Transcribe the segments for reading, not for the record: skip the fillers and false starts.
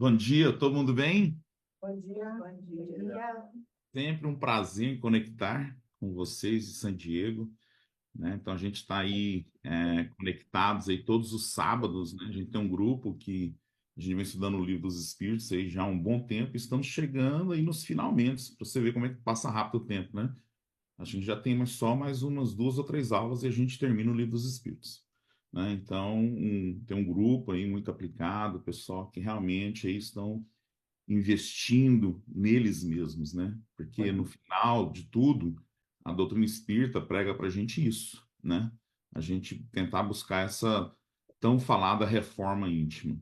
Bom dia, todo mundo bem? Bom dia. Bom dia. Sempre um prazer em conectar com vocês de San Diego, né? Então a gente está aí conectados aí todos os sábados, né? A gente tem um grupo que a gente vem estudando o Livro dos Espíritos aí já há um bom tempo, e estamos chegando aí nos finalmente, para você ver como é que passa rápido o tempo, né? A gente já tem só mais umas 2 ou 3 aulas e a gente termina o Livro dos Espíritos, né? Então tem um grupo aí muito aplicado, pessoal que realmente aí estão investindo neles mesmos, né? Porque no final de tudo, a doutrina espírita prega para a gente isso, né? A gente tentar buscar essa tão falada reforma íntima.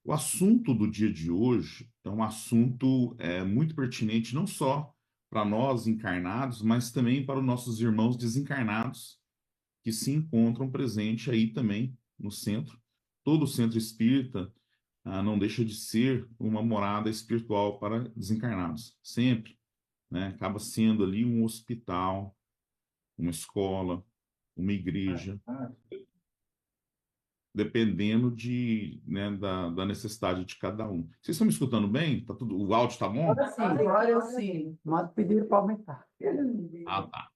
O assunto do dia de hoje é um assunto muito pertinente, não só para nós encarnados, mas também para os nossos irmãos desencarnados, que se encontram presentes aí também no centro. Todo o centro espírita não deixa de ser uma morada espiritual para desencarnados, sempre, né? Acaba sendo ali um hospital, uma escola, uma igreja, dependendo né, da necessidade de cada um. Vocês estão me escutando bem? Tá tudo, o áudio está bom? Agora sim. Mas pediram para aumentar. Ah, tá.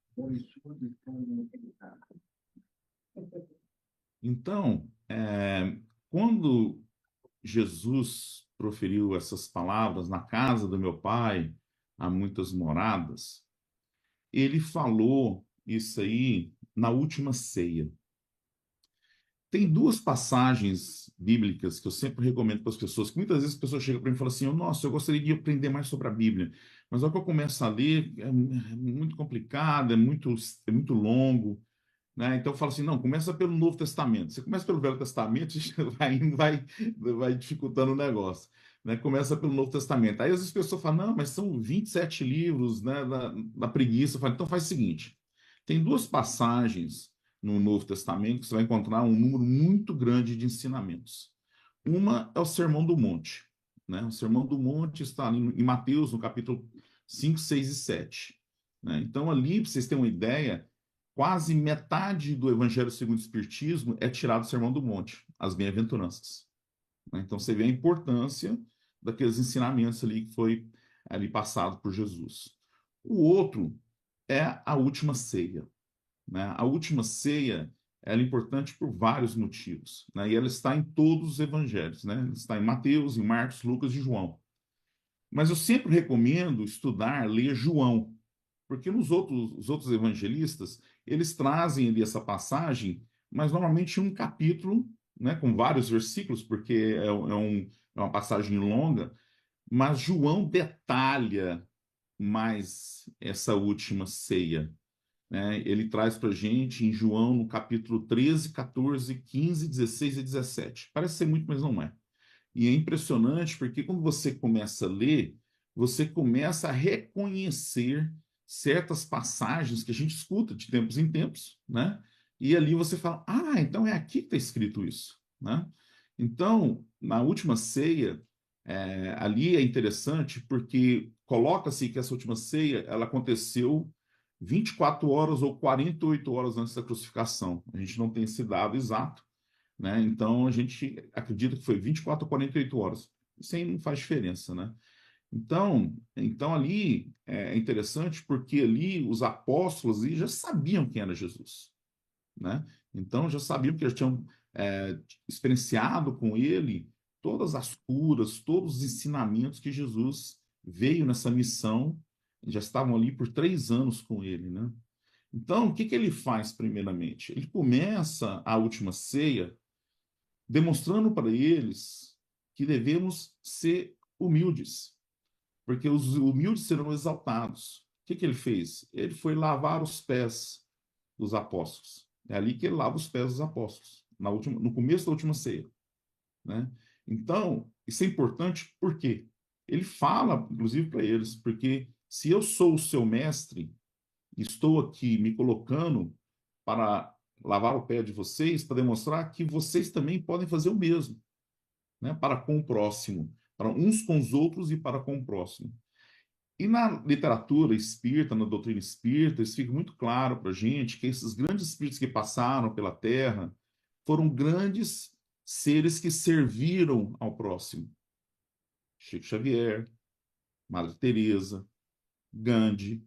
Então, quando Jesus proferiu essas palavras na casa do meu pai, há muitas moradas, ele falou isso aí na última ceia. Tem duas passagens bíblicas que eu sempre recomendo para as pessoas, que muitas vezes as pessoas chegam para mim e falam assim, nossa, eu gostaria de aprender mais sobre a Bíblia, mas ao que eu começo a ler, é muito complicado, é muito longo, né? Então eu falo assim, não, começa pelo Novo Testamento. Você começa pelo Velho Testamento, vai dificultando o negócio, né? Começa pelo Novo Testamento. Aí as pessoas falam, não, mas são 27 livros, né, da preguiça. Eu falo, então faz o seguinte, tem duas passagens no Novo Testamento que você vai encontrar um número muito grande de ensinamentos. Uma é o Sermão do Monte, né? O Sermão do Monte está ali em Mateus, no capítulo 5, 6 e 7. Né? Então, ali, para vocês terem uma ideia, quase metade do Evangelho segundo o Espiritismo é tirado do Sermão do Monte, as bem-aventuranças. Né? Então, você vê a importância daqueles ensinamentos ali que foi ali passado por Jesus. O outro é a última ceia. Né? A última ceia ela é importante por vários motivos, né? E ela está em todos os evangelhos, né? Ela está em Mateus, em Marcos, Lucas e João. Mas eu sempre recomendo estudar, ler João, porque os outros evangelistas, eles trazem ali essa passagem, mas normalmente um capítulo, né, com vários versículos, porque é uma passagem longa, mas João detalha mais essa última ceia, né? Ele traz para a gente em João, no capítulo 13, 14, 15, 16 e 17. Parece ser muito, mas não é. E é impressionante porque quando você começa a ler, você começa a reconhecer certas passagens que a gente escuta de tempos em tempos, né? E ali você fala, ah, então é aqui que está escrito isso, né? Então, na última ceia, ali é interessante porque coloca-se que essa última ceia ela aconteceu 24 horas ou 48 horas antes da crucificação. A gente não tem esse dado exato, né? Então a gente acredita que foi 24 ou 48 horas. Isso aí não faz diferença, né? Então ali é interessante porque ali os apóstolos já sabiam quem era Jesus, né? Então já sabiam que já tinham experienciado com ele todas as curas, todos os ensinamentos que Jesus veio nessa missão, já estavam ali por 3 anos com ele, né? Então, o que que ele faz primeiramente? Ele começa a última ceia demonstrando para eles que devemos ser humildes, porque os humildes serão exaltados. O que que ele fez? Ele foi lavar os pés dos apóstolos. É ali que ele lava os pés dos apóstolos, no começo da última ceia, né? Então, isso é importante porque ele fala, inclusive, para eles, porque se eu sou o seu mestre, estou aqui me colocando para lavar o pé de vocês, para demonstrar que vocês também podem fazer o mesmo, né, para com o próximo, para uns com os outros e para com o próximo. E na literatura espírita, na doutrina espírita, isso fica muito claro para a gente que esses grandes espíritos que passaram pela Terra foram grandes seres que serviram ao próximo. Chico Xavier, Madre Teresa, Gandhi,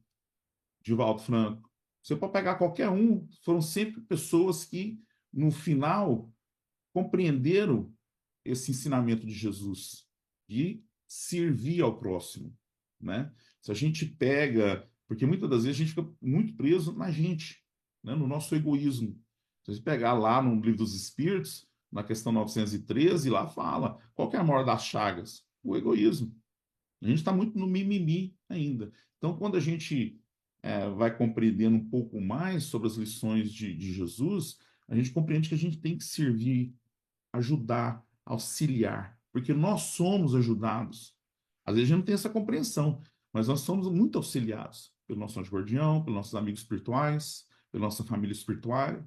Divaldo Franco. Você pode pegar qualquer um, foram sempre pessoas que, no final, compreenderam esse ensinamento de Jesus, de servir ao próximo, né? Se a gente pega, porque muitas das vezes a gente fica muito preso na gente, né? No nosso egoísmo. Se você pegar lá no Livro dos Espíritos, na questão 913, lá fala, qual que é a maior das chagas? O egoísmo. A gente está muito no mimimi ainda. Então, quando a gente vai compreendendo um pouco mais sobre as lições de Jesus, a gente compreende que a gente tem que servir, ajudar, auxiliar, porque nós somos ajudados. Às vezes a gente não tem essa compreensão, mas nós somos muito auxiliados pelo nosso anjo guardião, pelos nossos amigos espirituais, pela nossa família espiritual,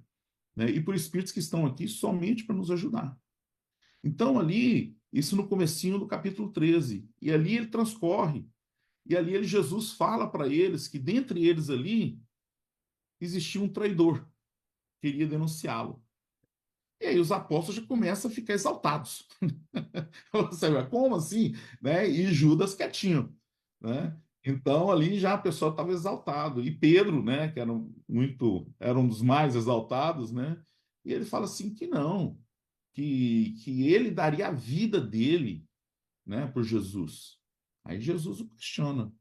né? E por espíritos que estão aqui somente para nos ajudar. Então, ali, isso no comecinho do capítulo 13, e ali ele transcorre, e ali Jesus fala para eles que dentre eles ali existia um traidor, que queria denunciá-lo. E aí os apóstolos já começam a ficar exaltados. Você vai, como assim? Né? E Judas quietinho. Né? Então ali já a pessoa estava exaltado. E Pedro, né, que era um dos mais exaltados, né? E ele fala assim que não, que ele daria a vida dele, né, por Jesus. Aí Jesus o questiona: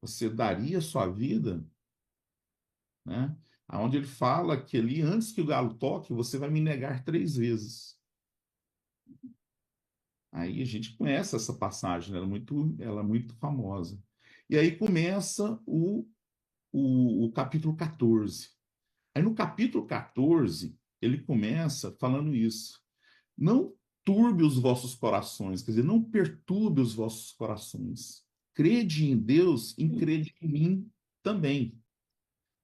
você daria a sua vida? Né? Onde ele fala que ali, antes que o galo toque, você vai me negar 3 vezes. Aí a gente conhece essa passagem, né? Ela é muito famosa. E aí começa o capítulo 14. Aí no capítulo 14, ele começa falando isso. Não turbe os vossos corações, quer dizer, não perturbe os vossos corações. Crede em Deus e crede em mim também.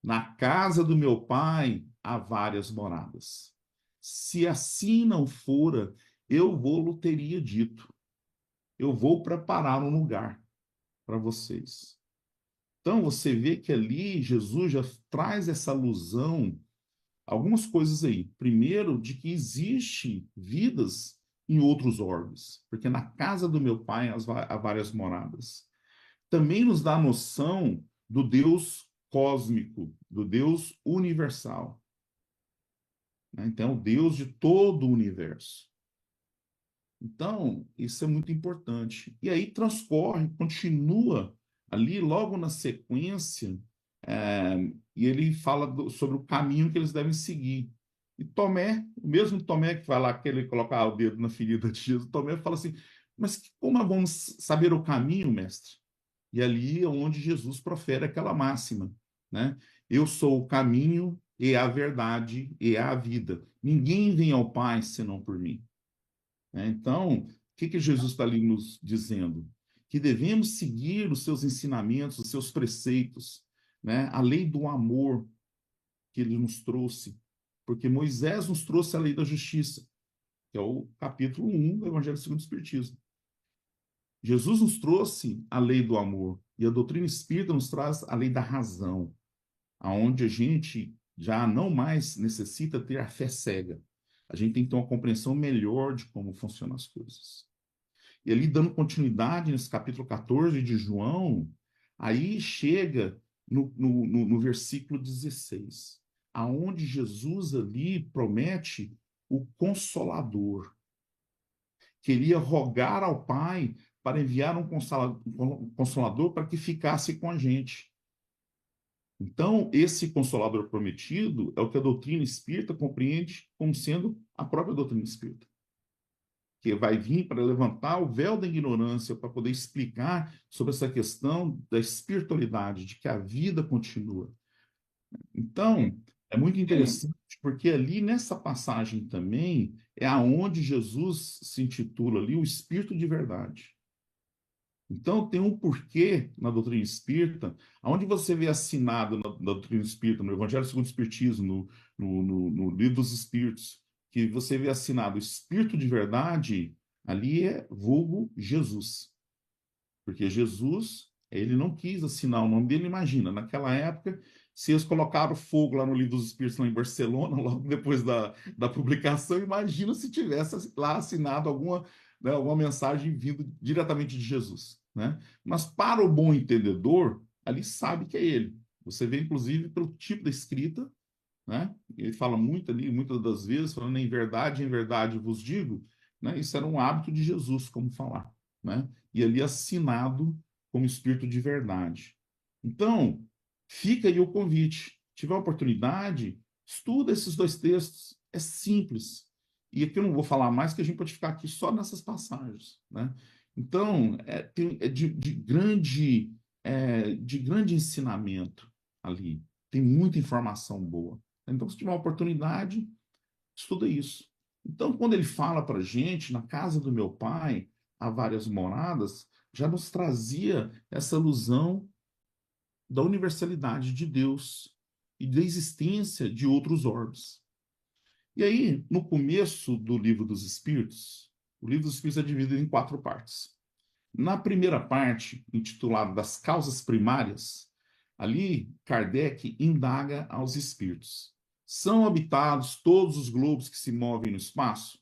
Na casa do meu pai há várias moradas. Se assim não fora, eu vou-lo teria dito. Eu vou preparar um lugar para vocês. Então você vê que ali Jesus já traz essa alusão, algumas coisas aí. Primeiro, de que existe vidas em outros orbes, porque na casa do meu pai há várias moradas. Também nos dá a noção do Deus cósmico, do Deus universal. Né? Então, o Deus de todo o universo. Então, isso é muito importante. E aí transcorre, continua ali, logo na sequência, e ele fala sobre o caminho que eles devem seguir. E Tomé, o mesmo Tomé que vai lá, que ele colocar o dedo na ferida de Jesus, Tomé fala assim, mas como vamos saber o caminho, mestre? E ali é onde Jesus profere aquela máxima, né? Eu sou o caminho e a verdade e a vida. Ninguém vem ao Pai senão por mim. Né? Então, o que Jesus está ali nos dizendo? Que devemos seguir os seus ensinamentos, os seus preceitos, né? A lei do amor que ele nos trouxe, porque Moisés nos trouxe a lei da justiça, que é o capítulo 1 do Evangelho segundo o Espiritismo. Jesus nos trouxe a lei do amor, e a doutrina espírita nos traz a lei da razão, aonde a gente já não mais necessita ter a fé cega. A gente tem que ter uma compreensão melhor de como funcionam as coisas. E ali, dando continuidade nesse capítulo 14 de João, aí chega no versículo 16, aonde Jesus ali promete o Consolador. Queria rogar ao Pai para enviar um Consolador para que ficasse com a gente. Então, esse Consolador prometido é o que a doutrina espírita compreende como sendo a própria doutrina espírita, que vai vir para levantar o véu da ignorância, para poder explicar sobre essa questão da espiritualidade, de que a vida continua. Então, é muito interessante, porque ali nessa passagem também é aonde Jesus se intitula ali o Espírito de Verdade. Então, tem um porquê na doutrina espírita, onde você vê assinado na doutrina espírita, no Evangelho segundo o Espiritismo, no Livro dos Espíritos, que você vê assinado Espírito de Verdade, ali é vulgo Jesus. Porque Jesus, ele não quis assinar o nome dele, imagina, naquela época, se eles colocaram fogo lá no Livro dos Espíritos, lá em Barcelona, logo depois da publicação, imagina se tivesse lá assinado né, uma mensagem vindo diretamente de Jesus, né? Mas para o bom entendedor, ali sabe que é ele. Você vê, inclusive, pelo tipo da escrita, né? Ele fala muito ali, muitas das vezes, falando em verdade vos digo, né? Isso era um hábito de Jesus, como falar, né? E ali assinado como espírito de verdade. Então, fica aí o convite. Se tiver oportunidade, estuda esses dois textos. É simples. E aqui eu não vou falar mais, que a gente pode ficar aqui só nessas passagens, né? Então, é de grande ensinamento ali. Tem muita informação boa. Então, se tiver uma oportunidade, estuda isso. Então, quando ele fala para a gente, na casa do meu pai há várias moradas, já nos trazia essa ilusão da universalidade de Deus e da existência de outros orbes. E aí, no começo do Livro dos Espíritos, o Livro dos Espíritos é dividido em 4 partes. Na primeira parte, intitulada Das Causas Primárias, ali Kardec indaga aos espíritos. São habitados todos os globos que se movem no espaço?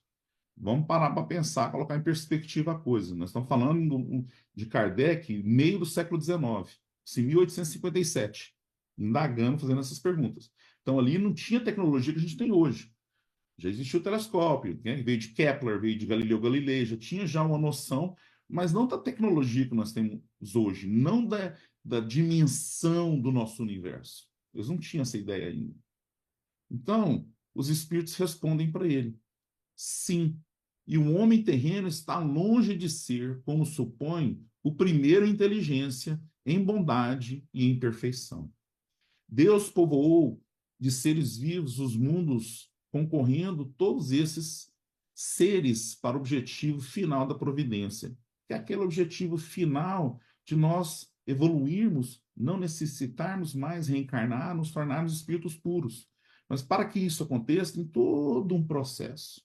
Vamos parar para pensar, colocar em perspectiva a coisa. Nós estamos falando de Kardec, meio do século XIX, em 1857, indagando, fazendo essas perguntas. Então, ali não tinha tecnologia que a gente tem hoje. Já existia o telescópio, né? Veio de Kepler, veio de Galileu Galilei, já tinha já uma noção, mas não da tecnologia que nós temos hoje, não da dimensão do nosso universo. Eles não tinham essa ideia ainda. Então, os espíritos respondem para ele: sim, e o homem terreno está longe de ser, como supõe, o primeiro em inteligência, em bondade e em perfeição. Deus povoou de seres vivos os mundos, concorrendo todos esses seres para o objetivo final da providência, que é aquele objetivo final de nós evoluirmos, não necessitarmos mais reencarnar, nos tornarmos espíritos puros. Mas para que isso aconteça, tem todo um processo,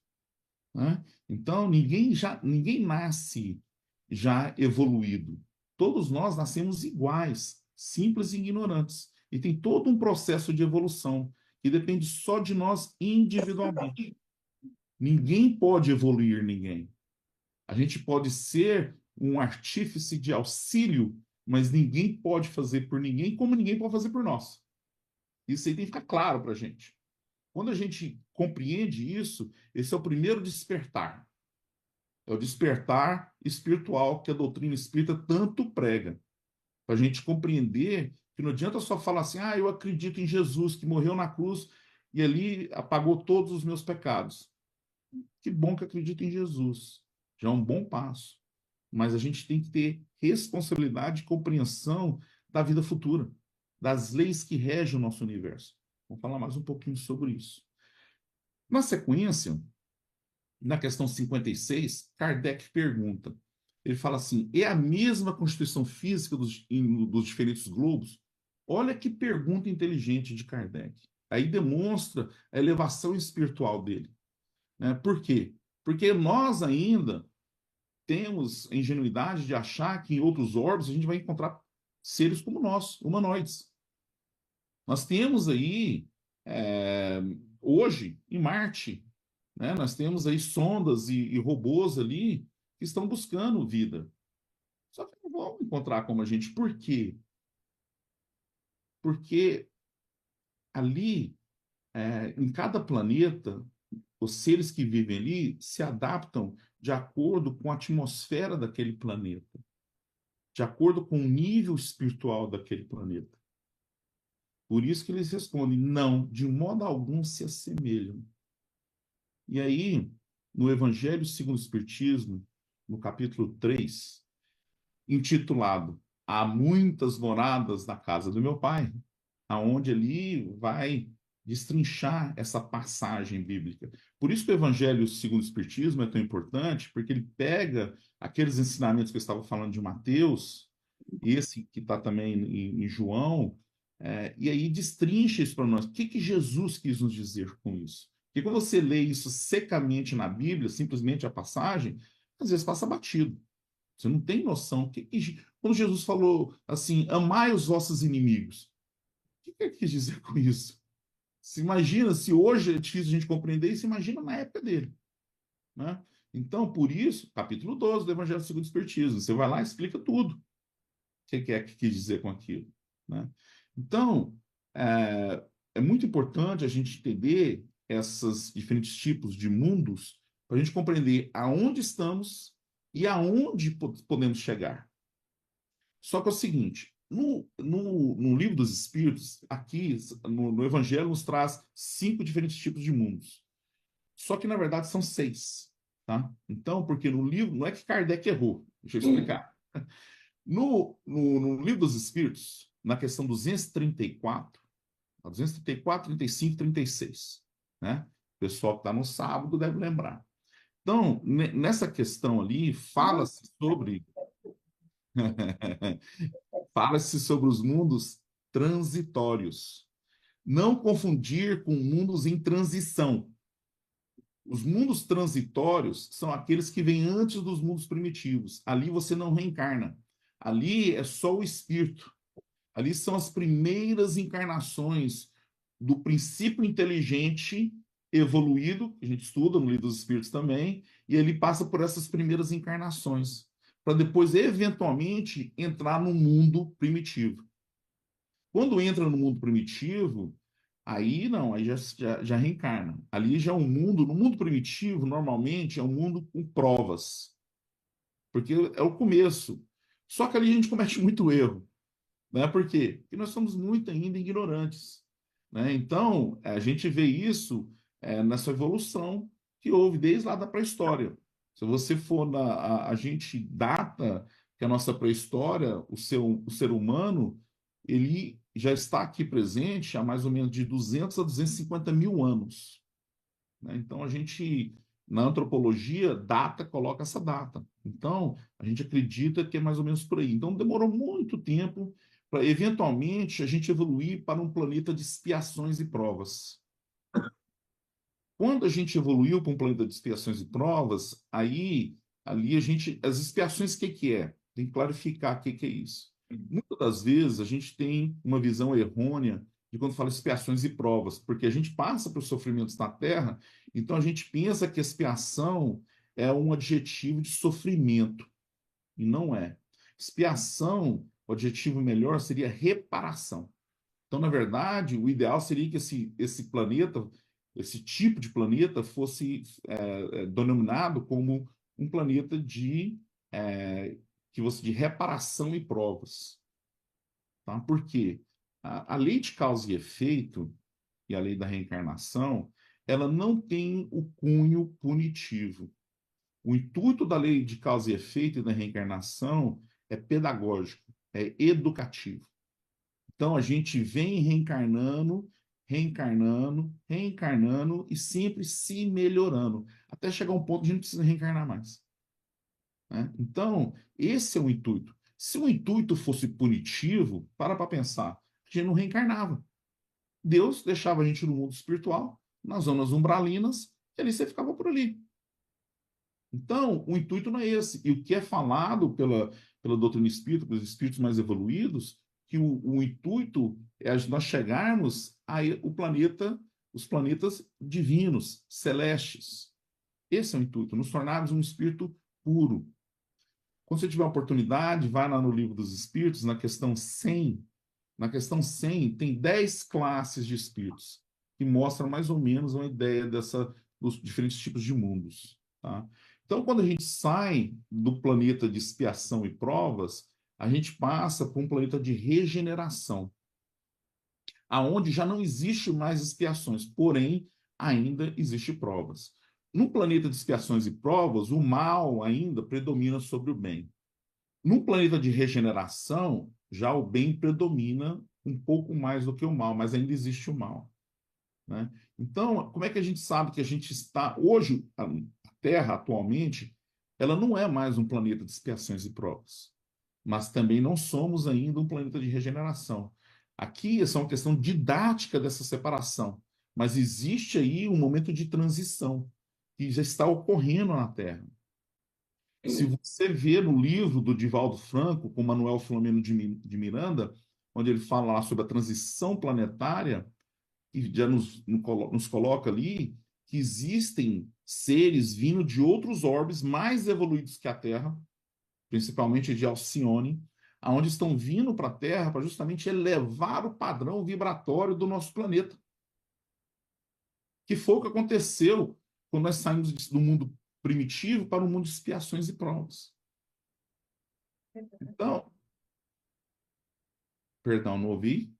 né? Então, ninguém nasce já evoluído. Todos nós nascemos iguais, simples e ignorantes. E tem todo um processo de evolução que depende só de nós individualmente. Ninguém pode evoluir ninguém. A gente pode ser um artífice de auxílio, mas ninguém pode fazer por ninguém como ninguém pode fazer por nós. Isso aí tem que ficar claro para a gente. Quando a gente compreende isso, esse é o primeiro despertar. É o despertar espiritual que a doutrina espírita tanto prega. Para a gente compreender que não adianta só falar assim, eu acredito em Jesus que morreu na cruz e ali apagou todos os meus pecados. Que bom que acredita em Jesus. Já é um bom passo. Mas a gente tem que ter responsabilidade e compreensão da vida futura, das leis que regem o nosso universo. Vamos falar mais um pouquinho sobre isso. Na sequência, na questão 56, Kardec pergunta. Ele fala assim: é a mesma constituição física dos diferentes globos? Olha que pergunta inteligente de Kardec. Aí demonstra a elevação espiritual dele, né? Por quê? Porque nós ainda temos a ingenuidade de achar que em outros orbes a gente vai encontrar seres como nós, humanoides. Nós temos aí, hoje, em Marte, né, nós temos aí sondas e robôs ali que estão buscando vida. Só que não vão encontrar como a gente. Por quê? Porque ali, em cada planeta, os seres que vivem ali se adaptam de acordo com a atmosfera daquele planeta, de acordo com o nível espiritual daquele planeta. Por isso que eles respondem: não, de modo algum se assemelham. E aí, no Evangelho segundo o Espiritismo, no capítulo 3, intitulado Há muitas moradas na casa do meu pai, aonde ele vai destrinchar essa passagem bíblica. Por isso que o Evangelho segundo o Espiritismo é tão importante, porque ele pega aqueles ensinamentos que eu estava falando de Mateus, esse que está também em João, e aí destrincha isso para nós. O que Jesus quis nos dizer com isso? Porque quando você lê isso secamente na Bíblia, simplesmente a passagem, às vezes passa batido. Você não tem noção. Quando Jesus falou assim, amai os vossos inimigos, o que ele quis dizer com isso? Se imagina, se hoje é difícil a gente compreender isso, imagina na época dele, né? Então, por isso, capítulo 12 do Evangelho segundo o Espiritismo, você vai lá e explica tudo. O que é que quis dizer com aquilo, né? Então, é muito importante a gente entender esses diferentes tipos de mundos para a gente compreender aonde estamos e aonde podemos chegar. Só que é o seguinte, no livro dos Espíritos, aqui no Evangelho, nos traz 5 diferentes tipos de mundos. Só que, na verdade, são 6. Tá? Então, porque no livro, não é que Kardec errou, deixa eu explicar. No livro dos Espíritos, na questão 234, 234, 35, 36, né? O pessoal que está no sábado deve lembrar. Então, nessa questão ali, fala-se sobre fala-se sobre os mundos transitórios. Não confundir com mundos em transição. Os mundos transitórios são aqueles que vêm antes dos mundos primitivos. Ali você não reencarna. Ali é só o espírito. Ali são as primeiras encarnações do princípio inteligente evoluído, que a gente estuda no Livro dos Espíritos também, e ele passa por essas primeiras encarnações, para depois, eventualmente, entrar no mundo primitivo. Quando entra no mundo primitivo, aí não, aí já reencarna. Ali já é um mundo, no mundo primitivo, normalmente, é um mundo com provas, porque é o começo. Só que ali a gente comete muito erro, né? Por quê? Porque nós somos muito ainda ignorantes, né? Então, a gente vê isso nessa evolução que houve desde lá da pré-história. Se você for a gente data que a nossa pré-história, o ser humano, ele já está aqui presente há mais ou menos de 200 a 250 mil anos, né? Então, a gente, na antropologia, data, coloca essa data. Então, a gente acredita que é mais ou menos por aí. Então, demorou muito tempo para, eventualmente, a gente evoluir para um planeta de expiações e provas. Quando a gente evoluiu para um planeta de expiações e provas, aí, ali a gente, as expiações, o que que é? Tem que clarificar o que que é isso. Muitas das vezes a gente tem uma visão errônea de quando fala expiações e provas, porque a gente passa por sofrimentos na Terra, então a gente pensa que expiação é um adjetivo de sofrimento, e não é. Expiação, o adjetivo melhor seria reparação. Então, na verdade, o ideal seria que esse planeta, esse tipo de planeta, fosse denominado como um planeta é, de reparação e provas. Tá? Por quê? A lei de causa e efeito e a lei da reencarnação, ela não tem o cunho punitivo. O intuito da lei de causa e efeito e da reencarnação é pedagógico, é educativo. Então a gente vem reencarnando, reencarnando, reencarnando e sempre se melhorando, até chegar um ponto que a gente não precisa reencarnar mais, né? Então, esse é o intuito. Se o intuito fosse punitivo, para pensar, a gente não reencarnava. Deus deixava a gente no mundo espiritual, nas zonas umbralinas, e ali você ficava por ali. Então, o intuito não é esse. E o que é falado pela doutrina espírita, pelos espíritos mais evoluídos, que o intuito é nós chegarmos ao planeta, os planetas divinos, celestes. Esse é o intuito, nos tornarmos um espírito puro. Quando você tiver a oportunidade, vai lá no Livro dos Espíritos, na questão 100. Na questão 100, tem 10 classes de espíritos, que mostram mais ou menos uma ideia dos diferentes tipos de mundos. Tá? Então, quando a gente sai do planeta de expiação e provas, a gente passa para um planeta de regeneração, aonde já não existe mais expiações, porém, ainda existe provas. No planeta de expiações e provas, o mal ainda predomina sobre o bem. No planeta de regeneração, já o bem predomina um pouco mais do que o mal, mas ainda existe o mal, né? Então, como é que a gente sabe que a gente está hoje, a Terra atualmente, ela não é mais um planeta de expiações e provas, mas também não somos ainda um planeta de regeneração. Aqui é só uma questão didática dessa separação, mas existe aí um momento de transição que já está ocorrendo na Terra. Se você vê no livro do Divaldo Franco, com Manuel Filomeno de Miranda, onde ele fala lá sobre a transição planetária, e já nos coloca ali, que existem seres vindo de outros orbes mais evoluídos que a Terra, principalmente de Alcione, aonde estão vindo para a Terra para justamente elevar o padrão vibratório do nosso planeta. Que foi o que aconteceu quando nós saímos do mundo primitivo para o mundo de expiações e provas. Então, perdão, não ouvi?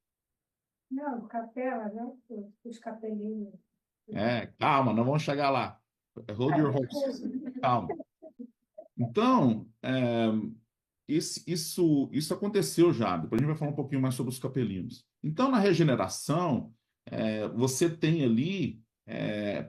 Não, capela, né? Os capelinhos. Calma, nós vamos chegar lá. Hold your horses. Calma. Então, isso aconteceu já. Depois a gente vai falar um pouquinho mais sobre os capelinos. Então, na regeneração, você tem ali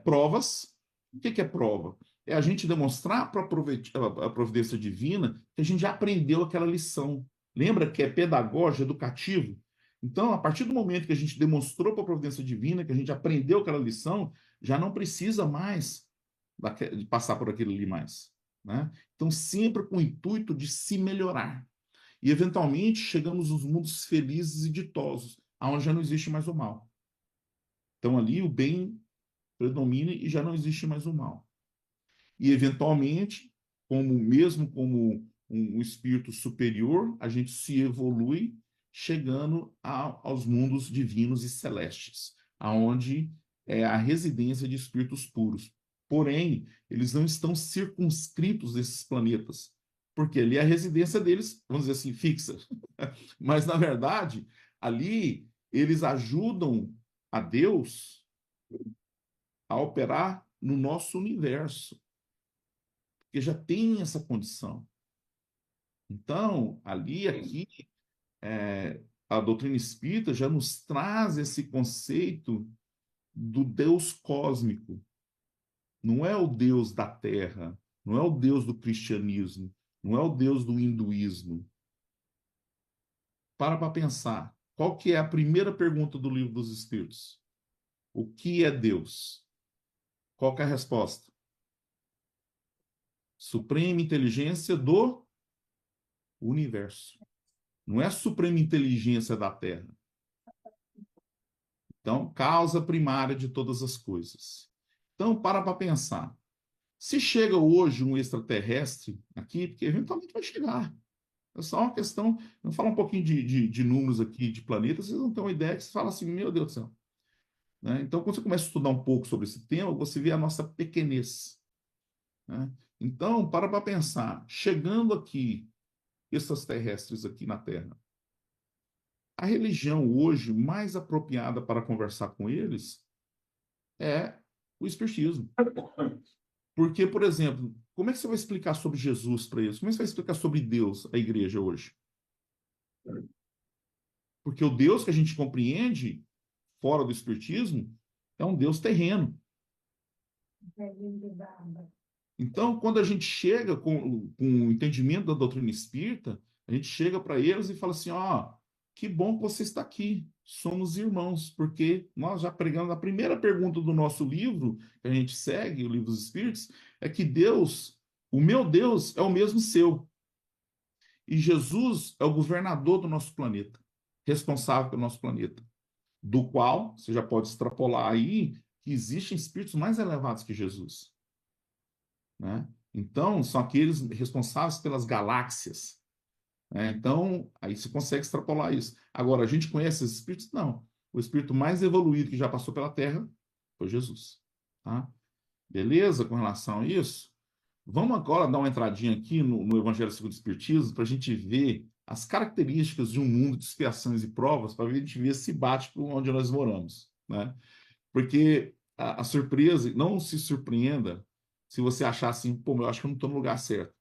provas. O que é prova? É a gente demonstrar para a providência divina que a gente já aprendeu aquela lição. Lembra que é pedagógico, educativo? Então, a partir do momento que a gente demonstrou para a providência divina que a gente aprendeu aquela lição, já não precisa mais de passar por aquilo ali mais. Né? Então, sempre com o intuito de se melhorar. E, eventualmente, chegamos nos mundos felizes e ditosos, onde já não existe mais o mal. Então, ali o bem predomina e já não existe mais o mal. E, eventualmente, mesmo como um espírito superior, a gente se evolui chegando aos mundos divinos e celestes, aonde é a residência de espíritos puros. Porém, eles não estão circunscritos nesses planetas, porque ali é a residência deles, vamos dizer assim, fixa. Mas, na verdade, ali eles ajudam a Deus a operar no nosso universo, porque já tem essa condição. Então, aqui, a doutrina espírita já nos traz esse conceito do Deus cósmico. Não é o Deus da Terra, não é o Deus do cristianismo, não é o Deus do hinduísmo. Para pensar. Qual que é a primeira pergunta do Livro dos Espíritos? O que é Deus? Qual que é a resposta? Suprema inteligência do universo. Não é a suprema inteligência da Terra. Então, causa primária de todas as coisas. Então, para pensar. Se chega hoje um extraterrestre aqui, porque eventualmente vai chegar. É só uma questão. Vamos falar um pouquinho de números aqui, de planetas, vocês vão ter uma ideia que você fala assim: meu Deus do céu. Né? Então, quando você começa a estudar um pouco sobre esse tema, você vê a nossa pequenez. Né? Então, para pensar, chegando aqui, extraterrestres aqui na Terra, a religião hoje mais apropriada para conversar com eles é o espiritismo. Porque, por exemplo, como é que você vai explicar sobre Jesus para eles? Como é que você vai explicar sobre Deus, a igreja hoje? Porque o Deus que a gente compreende, fora do espiritismo, é um Deus terreno. Então, quando a gente chega com o entendimento da doutrina espírita, a gente chega para eles e fala assim: ó, que bom que você está aqui, somos irmãos, porque nós já pregamos a primeira pergunta do nosso livro, que a gente segue, o Livro dos Espíritos, é que Deus, o meu Deus, é o mesmo seu. E Jesus é o governador do nosso planeta, responsável pelo nosso planeta, do qual você já pode extrapolar aí que existem espíritos mais elevados que Jesus. Né? Então, são aqueles responsáveis pelas galáxias. Né? Então, aí você consegue extrapolar isso. Agora, a gente conhece esses espíritos? Não. O espírito mais evoluído que já passou pela Terra foi Jesus. Tá? Beleza com relação a isso? Vamos agora dar uma entradinha aqui no Evangelho segundo o Espiritismo para a gente ver as características de um mundo de expiações e provas, para a gente ver se bate com onde nós moramos. Né? Porque a surpresa, não se surpreenda se você achar assim: pô, eu acho que eu não estou no lugar certo.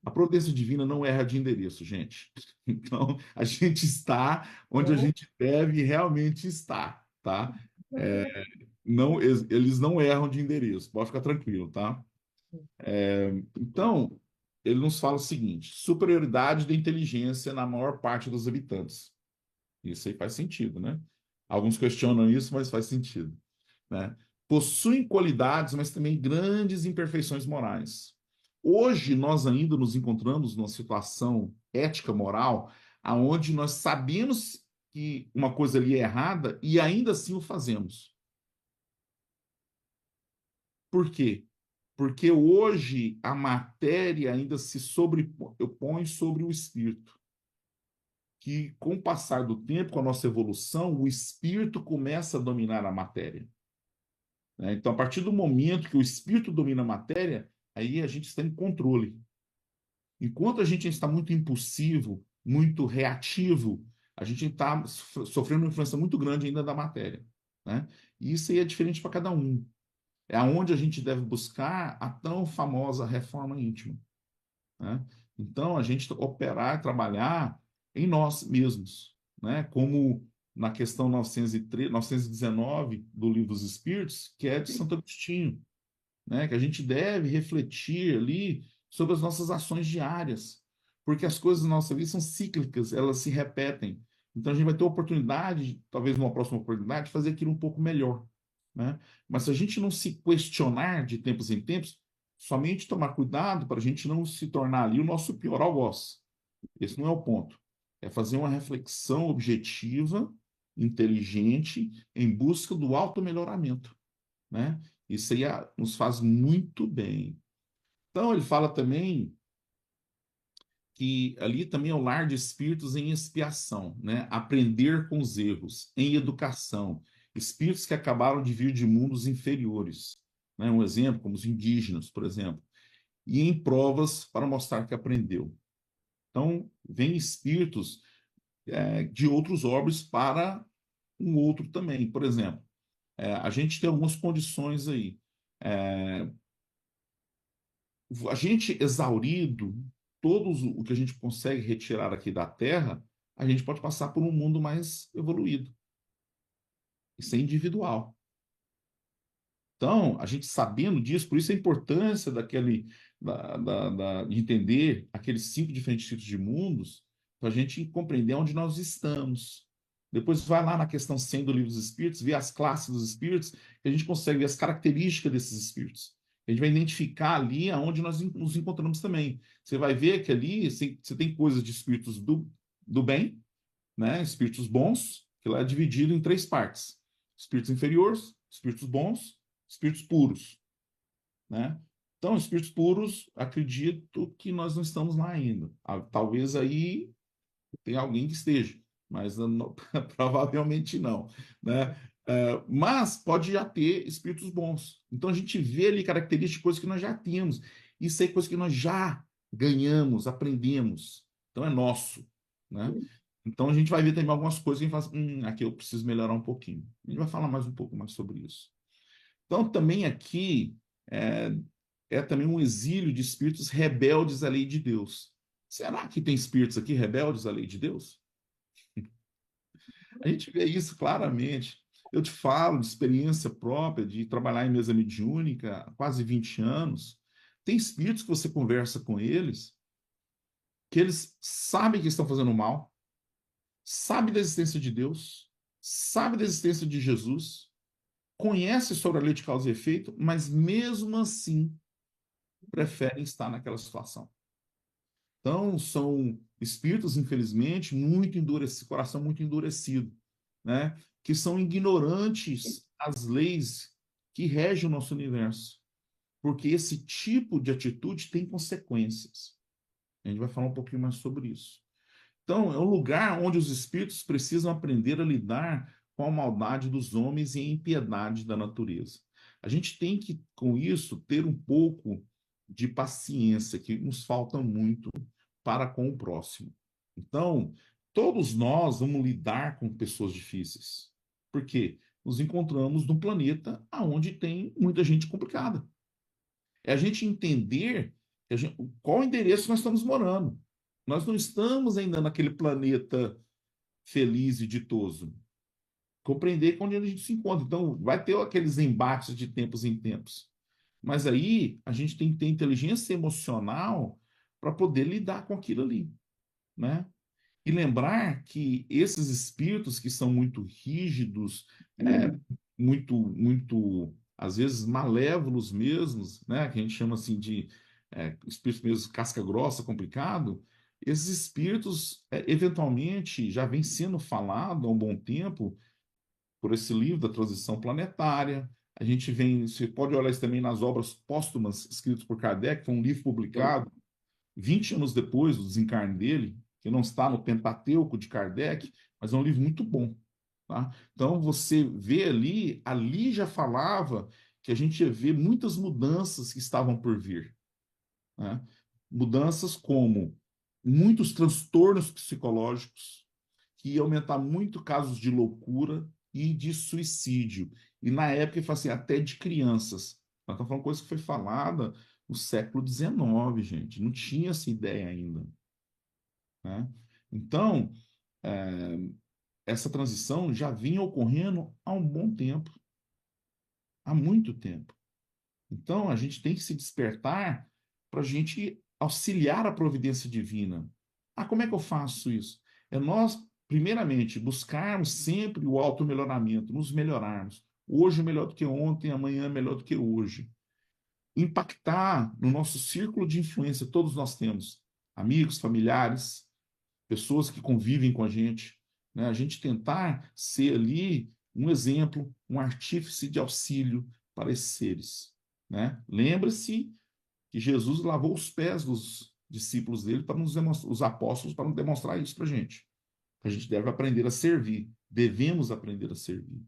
A providência divina não erra de endereço, gente. Então, a gente está onde a gente deve realmente estar, tá? Não, eles não erram de endereço, pode ficar tranquilo, tá? Então, ele nos fala o seguinte: superioridade da inteligência na maior parte dos habitantes. Isso aí faz sentido, né? Alguns questionam isso, mas faz sentido. Né? Possuem qualidades, mas também grandes imperfeições morais. Hoje nós ainda nos encontramos numa situação ética moral aonde nós sabemos que uma coisa ali é errada e ainda assim o fazemos. Por quê? Porque hoje a matéria ainda se sobrepõe sobre o espírito. Que com o passar do tempo, com a nossa evolução, o espírito começa a dominar a matéria. Né? Então, a partir do momento que o espírito domina a matéria, aí a gente está em controle. Enquanto a gente está muito impulsivo, muito reativo, a gente está sofrendo uma influência muito grande ainda da matéria. Né? E isso aí é diferente para cada um. É aonde a gente deve buscar a tão famosa reforma íntima. Né? Então, a gente operar, trabalhar em nós mesmos, né? Como na questão 903, 919 do Livro dos Espíritos, que é de Santo Agostinho, né? Que a gente deve refletir ali sobre as nossas ações diárias, porque as coisas na nossa vida são cíclicas, elas se repetem. Então, a gente vai ter a oportunidade, talvez numa próxima oportunidade, de fazer aquilo um pouco melhor. Né? Mas se a gente não se questionar de tempos em tempos, somente tomar cuidado para a gente não se tornar ali o nosso pior algoz. Esse não é o ponto. É fazer uma reflexão objetiva, inteligente, em busca do automelhoramento. Né? Isso aí nos faz muito bem. Então, ele fala também que ali também é o lar de espíritos em expiação, né? Aprender com os erros, em educação. Espíritos que acabaram de vir de mundos inferiores. Né? Um exemplo, como os indígenas, por exemplo. E em provas para mostrar que aprendeu. Então, vem espíritos de outros orbes para um outro também. Por exemplo, a gente tem algumas condições aí. A gente exaurido todos o que a gente consegue retirar aqui da Terra, a gente pode passar por um mundo mais evoluído. Isso é individual. Então, a gente sabendo disso, por isso a importância de entender aqueles 5 diferentes tipos de mundos, para a gente compreender onde nós estamos. Depois vai lá na questão 100 do Livro dos Espíritos, ver as classes dos espíritos, que a gente consegue ver as características desses espíritos. A gente vai identificar ali aonde nós nos encontramos também. Você vai ver que ali você tem coisas de espíritos do bem, né? Espíritos bons, que lá é dividido em 3 partes. Espíritos inferiores, espíritos bons, espíritos puros, né? Então, espíritos puros, acredito que nós não estamos lá ainda. Talvez aí tenha alguém que esteja, mas não, provavelmente não, né? Mas pode já ter espíritos bons. Então, a gente vê ali características de coisas que nós já temos. Isso é coisa que nós já ganhamos, aprendemos. Então, é nosso, né? Então, a gente vai ver também algumas coisas que a gente fala, aqui eu preciso melhorar um pouquinho. A gente vai falar mais um pouco mais sobre isso. Então, também aqui também um exílio de espíritos rebeldes à lei de Deus. Será que tem espíritos aqui rebeldes à lei de Deus? A gente vê isso claramente. Eu te falo de experiência própria, de trabalhar em mesa mediúnica há quase 20 anos. Tem espíritos que você conversa com eles, que eles sabem que estão fazendo mal, sabem da existência de Deus, sabem da existência de Jesus, conhecem sobre a lei de causa e efeito, mas mesmo assim preferem estar naquela situação. Então, são espíritos, infelizmente, muito endurecidos, coração muito endurecido, né? Que são ignorantes às leis que regem o nosso universo. Porque esse tipo de atitude tem consequências. A gente vai falar um pouquinho mais sobre isso. Então, é um lugar onde os espíritos precisam aprender a lidar com a maldade dos homens e a impiedade da natureza. A gente tem que, com isso, ter um pouco de paciência, que nos falta muito para com o próximo. Então, todos nós vamos lidar com pessoas difíceis. Por quê? Nos encontramos num planeta onde tem muita gente complicada. É a gente entender qual o endereço nós estamos morando. Nós não estamos ainda naquele planeta feliz e ditoso. Compreender onde a gente se encontra. Então, vai ter aqueles embates de tempos em tempos. Mas aí, a gente tem que ter inteligência emocional para poder lidar com aquilo ali, né? E lembrar que esses espíritos que são muito rígidos, muito, às vezes, malévolos mesmos, né? Que a gente chama assim de espíritos mesmo casca grossa, complicado, esses espíritos, eventualmente, já vem sendo falado há um bom tempo por esse livro da transição planetária, A gente vem, você pode olhar isso também nas obras póstumas escritas por Kardec, foi um livro publicado 20 anos depois do desencarne dele, que não está no Pentateuco de Kardec, mas é um livro muito bom. Tá? Então você vê ali já falava que a gente ia ver muitas mudanças que estavam por vir. Né? Mudanças como muitos transtornos psicológicos, que ia aumentar muito casos de loucura e de suicídio. E na época, ele fala assim, até de crianças. Nós estamos falando coisa que foi falada no século XIX, gente. Não tinha essa ideia ainda. Né? Então, é, essa transição já vinha ocorrendo há um bom tempo, há muito tempo. Então, a gente tem que se despertar para a gente auxiliar a providência divina. Ah, como é que eu faço isso? É nós, primeiramente, buscarmos sempre o auto-melhoramento, nos melhorarmos. Hoje é melhor do que ontem, amanhã é melhor do que hoje. Impactar no nosso círculo de influência, todos nós temos amigos, familiares, pessoas que convivem com a gente, né? A gente tentar ser ali um exemplo, um artífice de auxílio para esses seres, né? Lembre-se que Jesus lavou os pés dos discípulos dele para nos demonstrar, os apóstolos para nos demonstrar isso para a gente. A gente deve aprender a servir, devemos aprender a servir.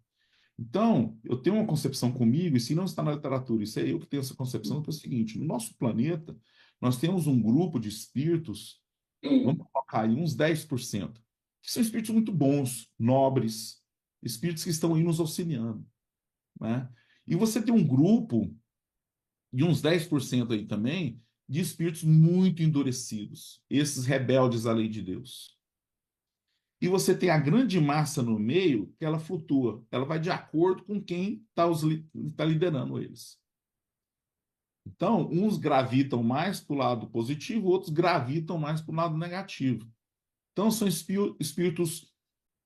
Então, eu tenho uma concepção comigo, e se não está na literatura, isso é eu que tenho essa concepção, é o seguinte: no nosso planeta, nós temos um grupo de espíritos, vamos colocar aí uns 10%, que são espíritos muito bons, nobres, espíritos que estão aí nos auxiliando. Né? E você tem um grupo de uns 10% aí também, de espíritos muito endurecidos, esses rebeldes à lei de Deus. E você tem a grande massa no meio, que ela flutua, ela vai de acordo com quem está liderando eles. Então, uns gravitam mais para o lado positivo, outros gravitam mais para o lado negativo. Então, são espíritos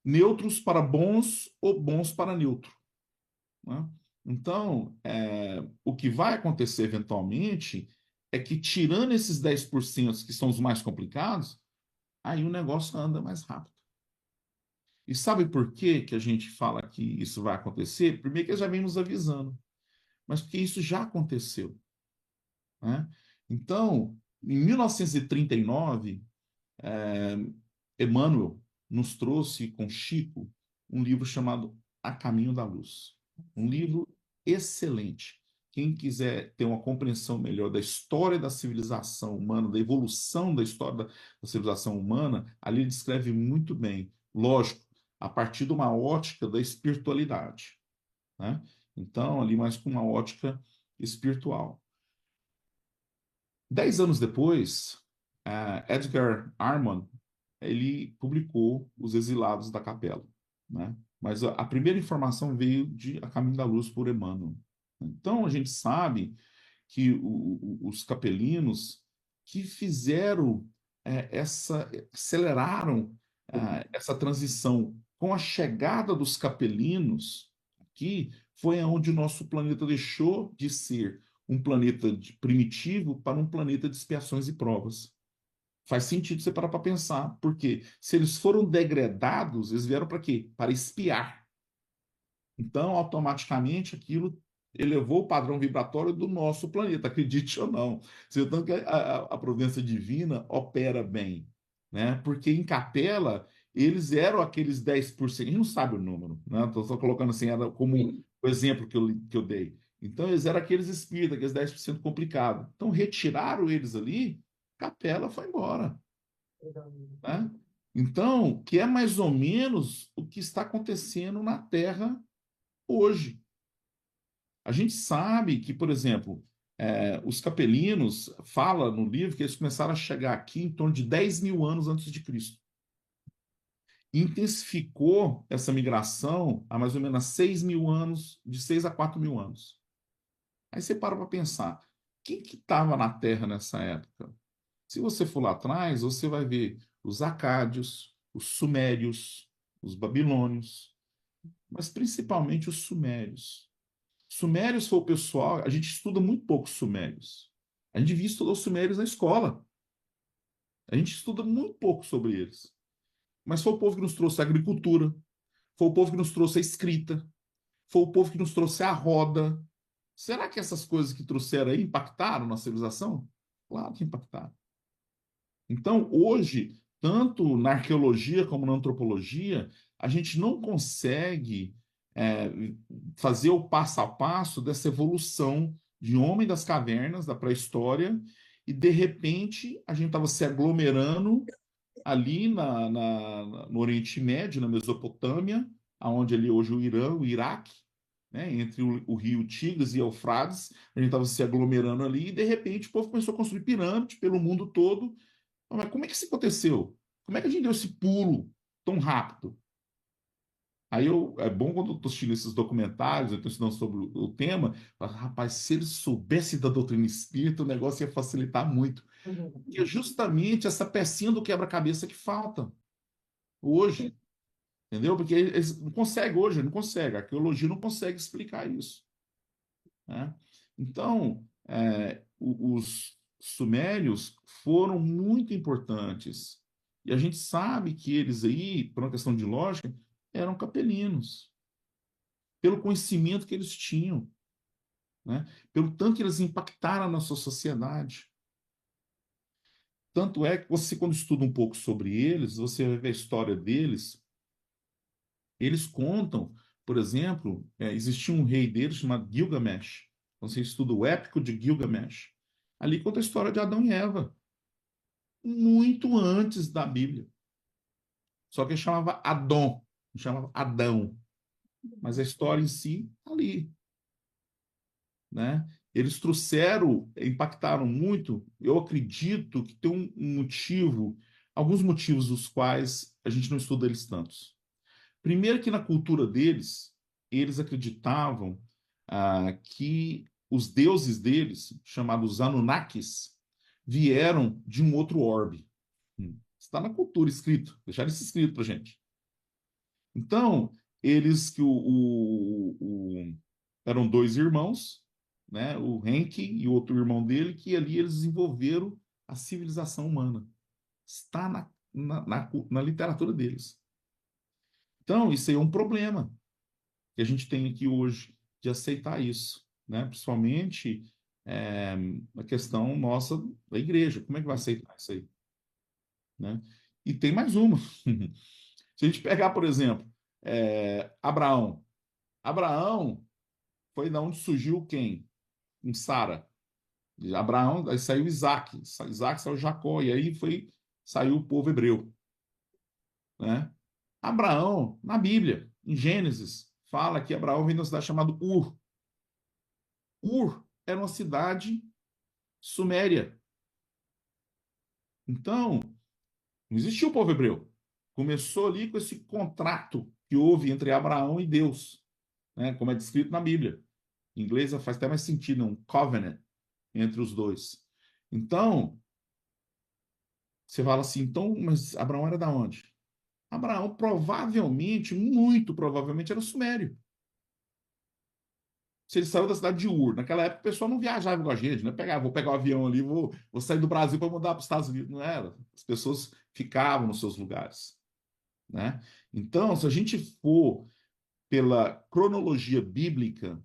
neutros para bons ou bons para neutro. Né? Então, o que vai acontecer eventualmente é que, tirando esses 10% que são os mais complicados, aí o negócio anda mais rápido. E sabe por que que a gente fala que isso vai acontecer? Primeiro que já vem nos avisando, mas porque isso já aconteceu. Né? Então, em 1939, Emmanuel nos trouxe com Chico um livro chamado A Caminho da Luz. Um livro excelente. Quem quiser ter uma compreensão melhor da história da civilização humana, da evolução da história da civilização humana, ali ele descreve muito bem. Lógico, a partir de uma ótica da espiritualidade. Né? Então, ali mais com uma ótica espiritual. 10 anos depois, Edgar Armand ele publicou Os Exilados da Capela. Né? Mas a primeira informação veio de A Caminho da Luz por Emmanuel. Então, a gente sabe que os capelinos que fizeram aceleraram essa transição com a chegada dos capelinos aqui, foi onde o nosso planeta deixou de ser um planeta primitivo para um planeta de expiações e provas. Faz sentido você parar para pensar, porque se eles foram degradados, eles vieram para quê? Para espiar. Então, automaticamente, aquilo elevou o padrão vibratório do nosso planeta, acredite ou não. Tanto que a providência divina opera bem, né? Porque em Capela, eles eram aqueles 10%, a gente não sabe o número, né? Estou só colocando assim, era como o exemplo que eu dei. Então, eles eram aqueles espíritos, aqueles 10% complicados. Então, retiraram eles ali, Capela foi embora. Né? Então, que é mais ou menos o que está acontecendo na Terra hoje. A gente sabe que, por exemplo, os capelinos fala no livro que eles começaram a chegar aqui em torno de 10 mil anos antes de Cristo. Intensificou essa migração a mais ou menos 6 mil anos, de 6 a 4 mil anos. Aí você para pensar, quem que estava na Terra nessa época? Se você for lá atrás, você vai ver os acádios, os sumérios, os babilônios, mas principalmente os sumérios. Sumérios foi o pessoal, a gente estuda muito pouco sumérios. A gente devia estudar os sumérios na escola. A gente estuda muito pouco sobre eles. Mas foi o povo que nos trouxe a agricultura, foi o povo que nos trouxe a escrita, foi o povo que nos trouxe a roda. Será que essas coisas que trouxeram aí impactaram na civilização? Claro que impactaram. Então, hoje, tanto na arqueologia como na antropologia, a gente não consegue é, fazer o passo a passo dessa evolução de homem das cavernas, da pré-história, e de repente a gente estava se aglomerando ali no Oriente Médio, na Mesopotâmia, aonde ali hoje o Irã, o Iraque, né, entre o rio Tigres e Eufrates, a gente estava se aglomerando ali, e de repente o povo começou a construir pirâmide pelo mundo todo. Mas como é que isso aconteceu? Como é que a gente deu esse pulo tão rápido? É bom quando eu estou assistindo esses documentários, eu estou estudando sobre o tema, rapaz, se eles soubessem da doutrina espírita, o negócio ia facilitar muito. E é justamente essa pecinha do quebra-cabeça que falta hoje, entendeu? Porque eles não conseguem hoje, não consegue, a arqueologia não consegue explicar isso, né? Então, os sumérios foram muito importantes. E a gente sabe que eles aí, por uma questão de lógica, eram capelinos, pelo conhecimento que eles tinham, né? Pelo tanto que eles impactaram na sua sociedade. Tanto é que você, quando estuda um pouco sobre eles, você vai ver a história deles, eles contam, por exemplo, existia um rei deles chamado Gilgamesh. Então, você estuda o épico de Gilgamesh. Ali conta a história de Adão e Eva, muito antes da Bíblia. Só que ele chamava Adão, não chamava Adão. Mas a história em si, tá ali, né? Eles trouxeram, impactaram muito. Eu acredito que tem um motivo, alguns motivos os quais a gente não estuda eles tantos. Primeiro que na cultura deles, eles acreditavam que os deuses deles, chamados Anunnakis, vieram de um outro orbe. Está na cultura escrito, deixaram isso escrito para gente. Então, eles que eram dois irmãos, né, o Henki e o outro irmão dele, que ali eles desenvolveram a civilização humana. Está na literatura deles. Então, isso aí é um problema que a gente tem aqui hoje de aceitar isso, né? Principalmente a questão nossa da igreja. Como é que vai aceitar isso aí? Né? E tem mais uma. Se a gente pegar, por exemplo, Abraão. Abraão foi da onde surgiu quem? Em Sara. De Abraão, aí saiu Isaac. Isaac saiu Jacó. E aí saiu o povo hebreu. Né? Abraão, na Bíblia, em Gênesis, fala que Abraão vem de uma cidade chamada Ur. Ur era uma cidade suméria. Então, não existia o povo hebreu. Começou ali com esse contrato que houve entre Abraão e Deus, né? Como é descrito na Bíblia. Em inglês faz até mais sentido, um covenant entre os dois. Então, você fala assim, então, mas Abraão era da onde? Abraão provavelmente, muito provavelmente, era sumério. Se ele saiu da cidade de Ur, naquela época o pessoal não viajava igual a gente, né? Vou pegar o avião ali, vou sair do Brasil para mudar para os Estados Unidos. Não era. As pessoas ficavam nos seus lugares, né? Então, se a gente for pela cronologia bíblica,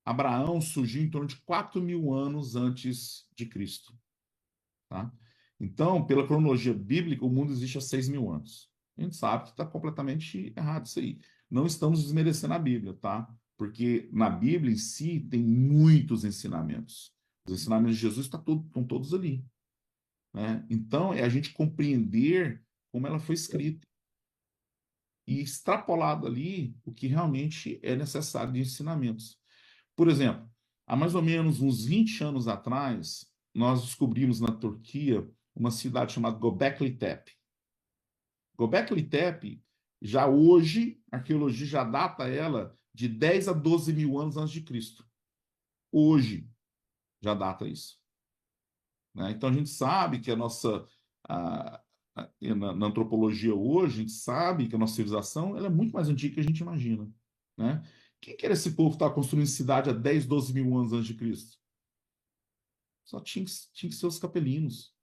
Abraão surgiu em torno de 4.000 anos antes de Cristo, tá? Então, pela cronologia bíblica, o mundo existe há 6.000 anos. A gente sabe que está completamente errado isso aí. Não estamos desmerecendo a Bíblia, tá? Porque na Bíblia em si tem muitos ensinamentos. Os ensinamentos de Jesus estão todos ali, né? Então, é a gente compreender como ela foi escrita e extrapolado ali o que realmente é necessário de ensinamentos. Por exemplo, há mais ou menos uns 20 anos atrás, nós descobrimos na Turquia uma cidade chamada Göbekli Tepe. Göbekli Tepe, já hoje, a arqueologia já data ela de 10 a 12 mil anos antes de Cristo. Hoje, já data isso. Né? Então, a gente sabe que a nossa... na antropologia hoje, a gente sabe que a nossa civilização ela é muito mais antiga que a gente imagina. Né? Quem que era esse povo que estava construindo cidade há 10, 12 mil anos antes de Cristo? Só tinha que ser os capelinos.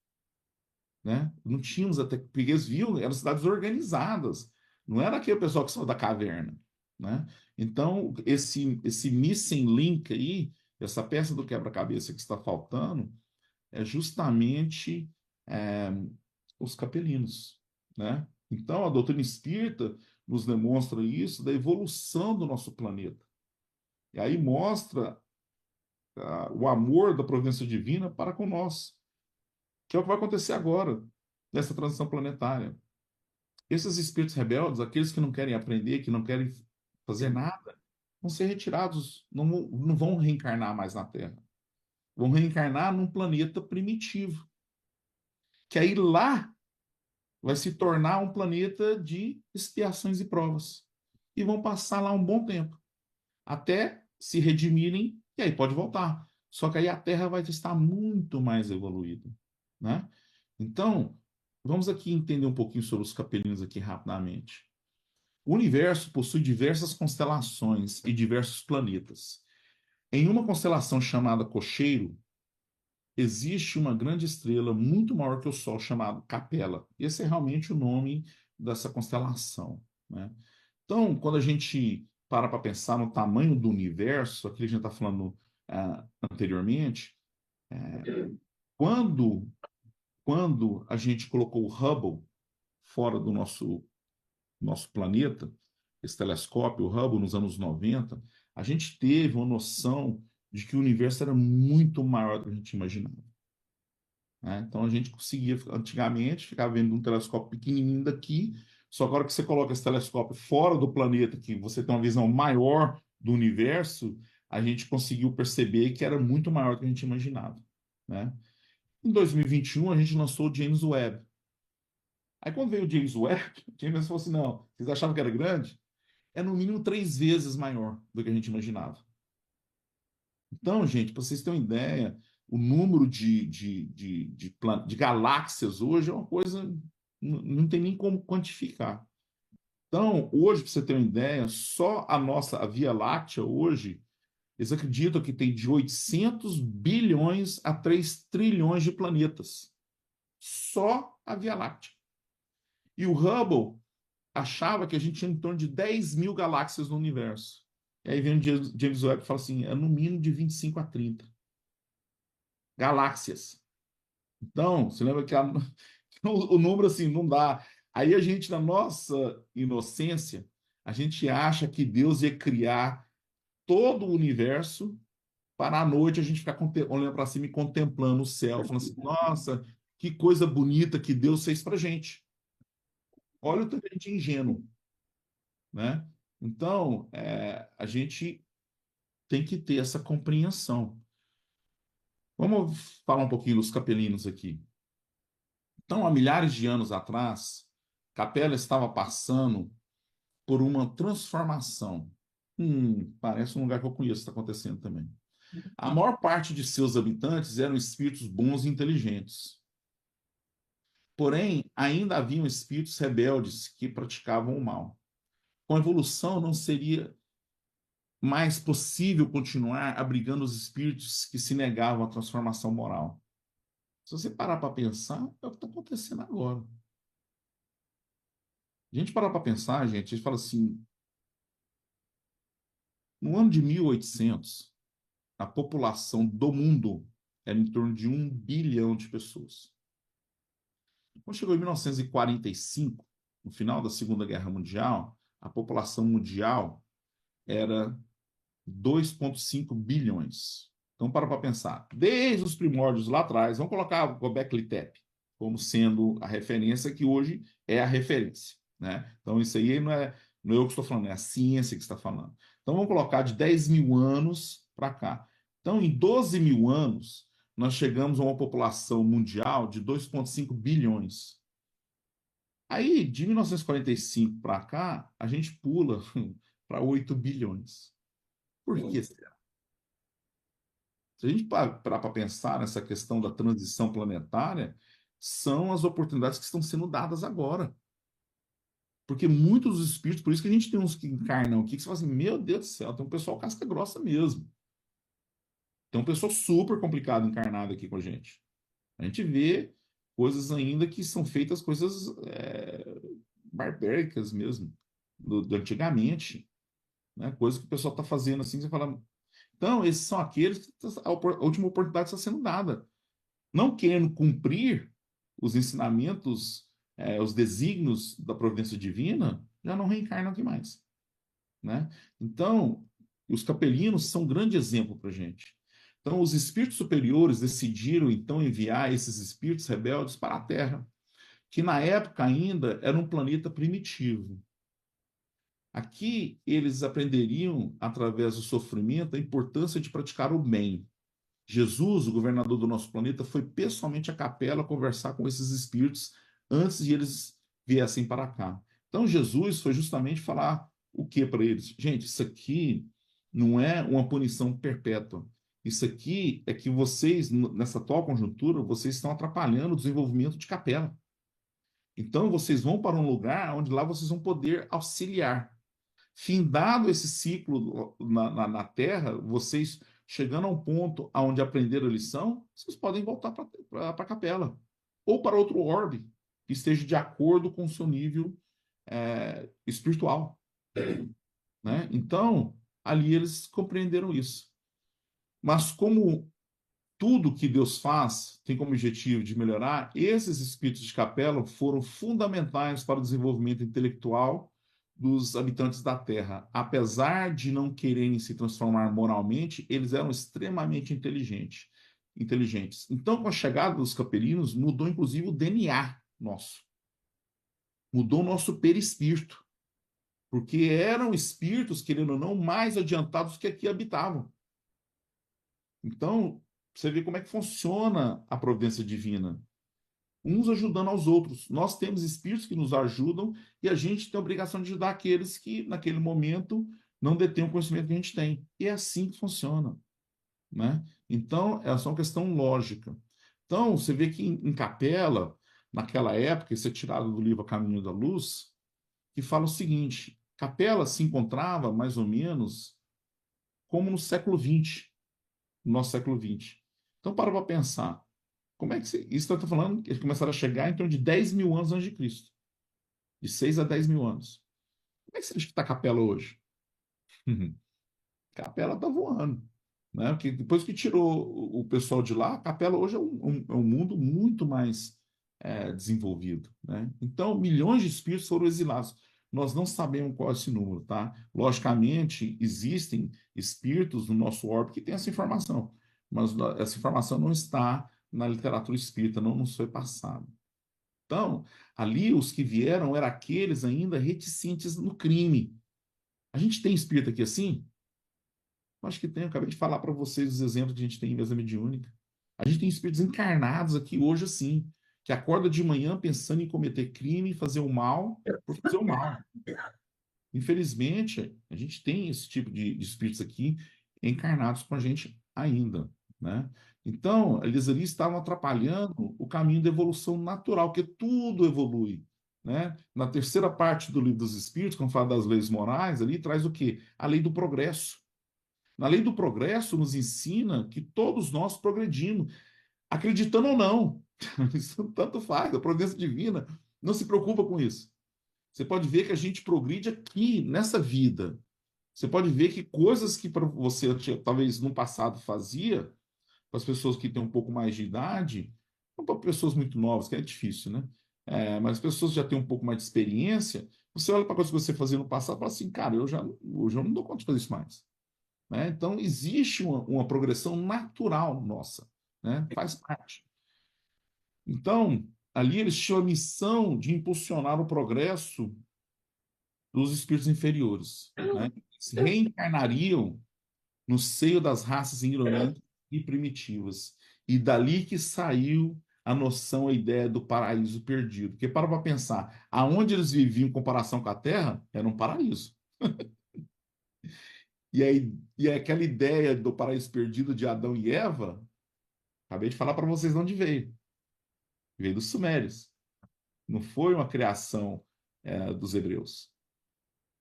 Né? Não tínhamos até... Porque eles viam, eram cidades organizadas. Não era aquele pessoal que saiu da caverna. Né? Então, esse missing link aí, essa peça do quebra-cabeça que está faltando, é justamente é, os capelinos, né? Então, a doutrina espírita nos demonstra isso da evolução do nosso planeta. E aí mostra o amor da providência divina para com nós, que é o que vai acontecer agora, nessa transição planetária. Esses espíritos rebeldes, aqueles que não querem aprender, que não querem fazer nada, vão ser retirados, não vão reencarnar mais na Terra. Vão reencarnar num planeta primitivo, que aí lá vai se tornar um planeta de expiações e provas. E vão passar lá um bom tempo, até se redimirem, e aí pode voltar. Só que aí a Terra vai estar muito mais evoluída, né? Então, vamos aqui entender um pouquinho sobre os capelinos aqui rapidamente. O universo possui diversas constelações e diversos planetas. Em uma constelação chamada Cocheiro, existe uma grande estrela muito maior que o Sol, chamada Capela. Esse é realmente o nome dessa constelação, né? Então, quando a gente para pensar no tamanho do universo, aquilo que a gente está falando anteriormente, quando, quando a gente colocou o Hubble fora do nosso planeta, esse telescópio, o Hubble, nos anos 90, a gente teve uma noção de que o universo era muito maior do que a gente imaginava, né? Então a gente conseguia, antigamente, ficar vendo um telescópio pequenininho daqui, só agora que você coloca esse telescópio fora do planeta, que você tem uma visão maior do universo, a gente conseguiu perceber que era muito maior do que a gente imaginava, né? Em 2021, a gente lançou o James Webb. Aí quando veio o James Webb, o James falou assim, não, vocês achavam que era grande? É no mínimo 3 vezes maior do que a gente imaginava. Então, gente, para vocês terem uma ideia, o número de galáxias hoje é uma coisa, não tem nem como quantificar. Então, hoje, para você ter uma ideia, só a Via Láctea hoje, eles acreditam que tem de 800 bilhões a 3 trilhões de planetas. Só a Via Láctea. E o Hubble achava que a gente tinha em torno de 10 mil galáxias no universo. E aí vem o James Webb e fala assim, é no mínimo de 25 a 30 galáxias. Então, você lembra que o número assim não dá. Aí a gente, na nossa inocência, a gente acha que Deus ia criar todo o universo para à noite a gente ficar olhando para cima e contemplando o céu, falando assim, nossa, que coisa bonita que Deus fez para gente. Olha o tanto de gente ingênuo, né? Então, a gente tem que ter essa compreensão. Vamos falar um pouquinho dos capelinos aqui. Então, há milhares de anos atrás, Capela estava passando por uma transformação. Parece um lugar que eu conheço, está acontecendo também. A maior parte de seus habitantes eram espíritos bons e inteligentes. Porém, ainda haviam espíritos rebeldes que praticavam o mal. Com a evolução, não seria mais possível continuar abrigando os espíritos que se negavam à transformação moral. Se você parar para pensar, é o que está acontecendo agora. A gente parar para pensar, gente, a gente fala assim, no ano de 1800, a população do mundo era em torno de 1 bilhão de pessoas. Quando chegou em 1945, no final da Segunda Guerra Mundial, a população mundial era 2,5 bilhões. Então, para pensar. Desde os primórdios lá atrás, vamos colocar Göbekli Tepe como sendo a referência que hoje é a referência, né? Então, isso aí não é eu que estou falando, é a ciência que está falando. Então, vamos colocar de 10 mil anos para cá. Então, em 12 mil anos, nós chegamos a uma população mundial de 2,5 bilhões. Aí, de 1945 para cá, a gente pula para 8 bilhões. Por que será? Se a gente parar para pensar nessa questão da transição planetária, são as oportunidades que estão sendo dadas agora. Porque muitos dos espíritos, por isso que a gente tem uns que encarnam aqui, que você fala assim, meu Deus do céu, tem um pessoal casca grossa mesmo. Tem um pessoal super complicado encarnado aqui com a gente. A gente vê coisas ainda que são feitas, coisas barbáricas mesmo, do antigamente, né? Coisa que o pessoal está fazendo assim, você fala, então, esses são aqueles que a última oportunidade está sendo dada. Não querendo cumprir os ensinamentos, os desígnios da providência divina, já não reencarnam aqui mais, né? Então, os capelinos são um grande exemplo para a gente. Então, os espíritos superiores decidiram, então, enviar esses espíritos rebeldes para a Terra, que na época ainda era um planeta primitivo. Aqui eles aprenderiam, através do sofrimento, a importância de praticar o bem. Jesus, o governador do nosso planeta, foi pessoalmente à capela conversar com esses espíritos antes de eles viessem para cá. Então, Jesus foi justamente falar o que para eles? Gente, isso aqui não é uma punição perpétua. Isso aqui é que vocês, nessa atual conjuntura, vocês estão atrapalhando o desenvolvimento de capela. Então, vocês vão para um lugar onde lá vocês vão poder auxiliar. Findado esse ciclo na Terra, vocês chegando a um ponto onde aprenderam a lição, vocês podem voltar para a capela ou para outro orbe que esteja de acordo com o seu nível espiritual, né? Então, ali eles compreenderam isso. Mas como tudo que Deus faz tem como objetivo de melhorar, esses espíritos de capela foram fundamentais para o desenvolvimento intelectual dos habitantes da Terra. Apesar de não quererem se transformar moralmente, eles eram extremamente inteligentes. Então, com a chegada dos capelinos, mudou inclusive o DNA nosso. Mudou o nosso perispírito. Porque eram espíritos, querendo ou não, mais adiantados que aqui habitavam. Então, você vê como é que funciona a providência divina. Uns ajudando aos outros. Nós temos espíritos que nos ajudam e a gente tem a obrigação de ajudar aqueles que, naquele momento, não detêm o conhecimento que a gente tem. E é assim que funciona, né? Então, é só uma questão lógica. Então, você vê que em Capela, naquela época, isso é tirado do livro A Caminho da Luz, que fala o seguinte: Capela se encontrava mais ou menos como no século XX, no nosso século XX. Então, para pensar. Como é que isso está falando que eles começaram a chegar em torno de 10 mil anos antes de Cristo. De 6 a 10 mil anos. Como é que você acha que está a capela hoje? A capela está voando. Né? Porque depois que tirou o pessoal de lá, a capela hoje é um mundo muito mais desenvolvido. Né? Então, milhões de espíritos foram exilados. Nós não sabemos qual é esse número, tá? Logicamente, existem espíritos no nosso orbe que têm essa informação, mas essa informação não está na literatura espírita, não nos foi passada. Então, ali os que vieram eram aqueles ainda reticentes no crime. A gente tem espírito aqui assim? Acho que tem, eu acabei de falar para vocês os exemplos que a gente tem em mesa mediúnica. A gente tem espíritos encarnados aqui hoje assim, que acorda de manhã pensando em cometer crime, fazer o mal, por fazer o mal. Infelizmente, a gente tem esse tipo de espíritos aqui encarnados com a gente ainda, né? Então, eles ali estavam atrapalhando o caminho da evolução natural, porque tudo evolui, né? Na terceira parte do Livro dos Espíritos, quando fala das leis morais, ali traz o quê? A lei do progresso. Na lei do progresso nos ensina que todos nós progredimos, acreditando ou não. Isso tanto faz, a providência divina não se preocupa com isso. Você pode ver que a gente progride aqui, nessa vida. Você pode ver que coisas que para você talvez no passado fazia, para as pessoas que têm um pouco mais de idade, não para pessoas muito novas, que é difícil, né? Mas as pessoas que já têm um pouco mais de experiência, você olha para coisas que você fazia no passado e fala assim, cara, hoje eu não dou conta de fazer isso mais. Né? Então, existe uma progressão natural nossa, né? Faz parte. Então, ali eles tinham a missão de impulsionar o progresso dos espíritos inferiores, né? Eles reencarnariam no seio das raças ignorantes e primitivas. E dali que saiu a noção, a ideia do paraíso perdido. Porque para pensar, aonde eles viviam em comparação com a Terra, era um paraíso. E aí, aquela ideia do paraíso perdido de Adão e Eva, acabei de falar para vocês de onde veio. Veio dos sumérios. Não foi uma criação dos hebreus.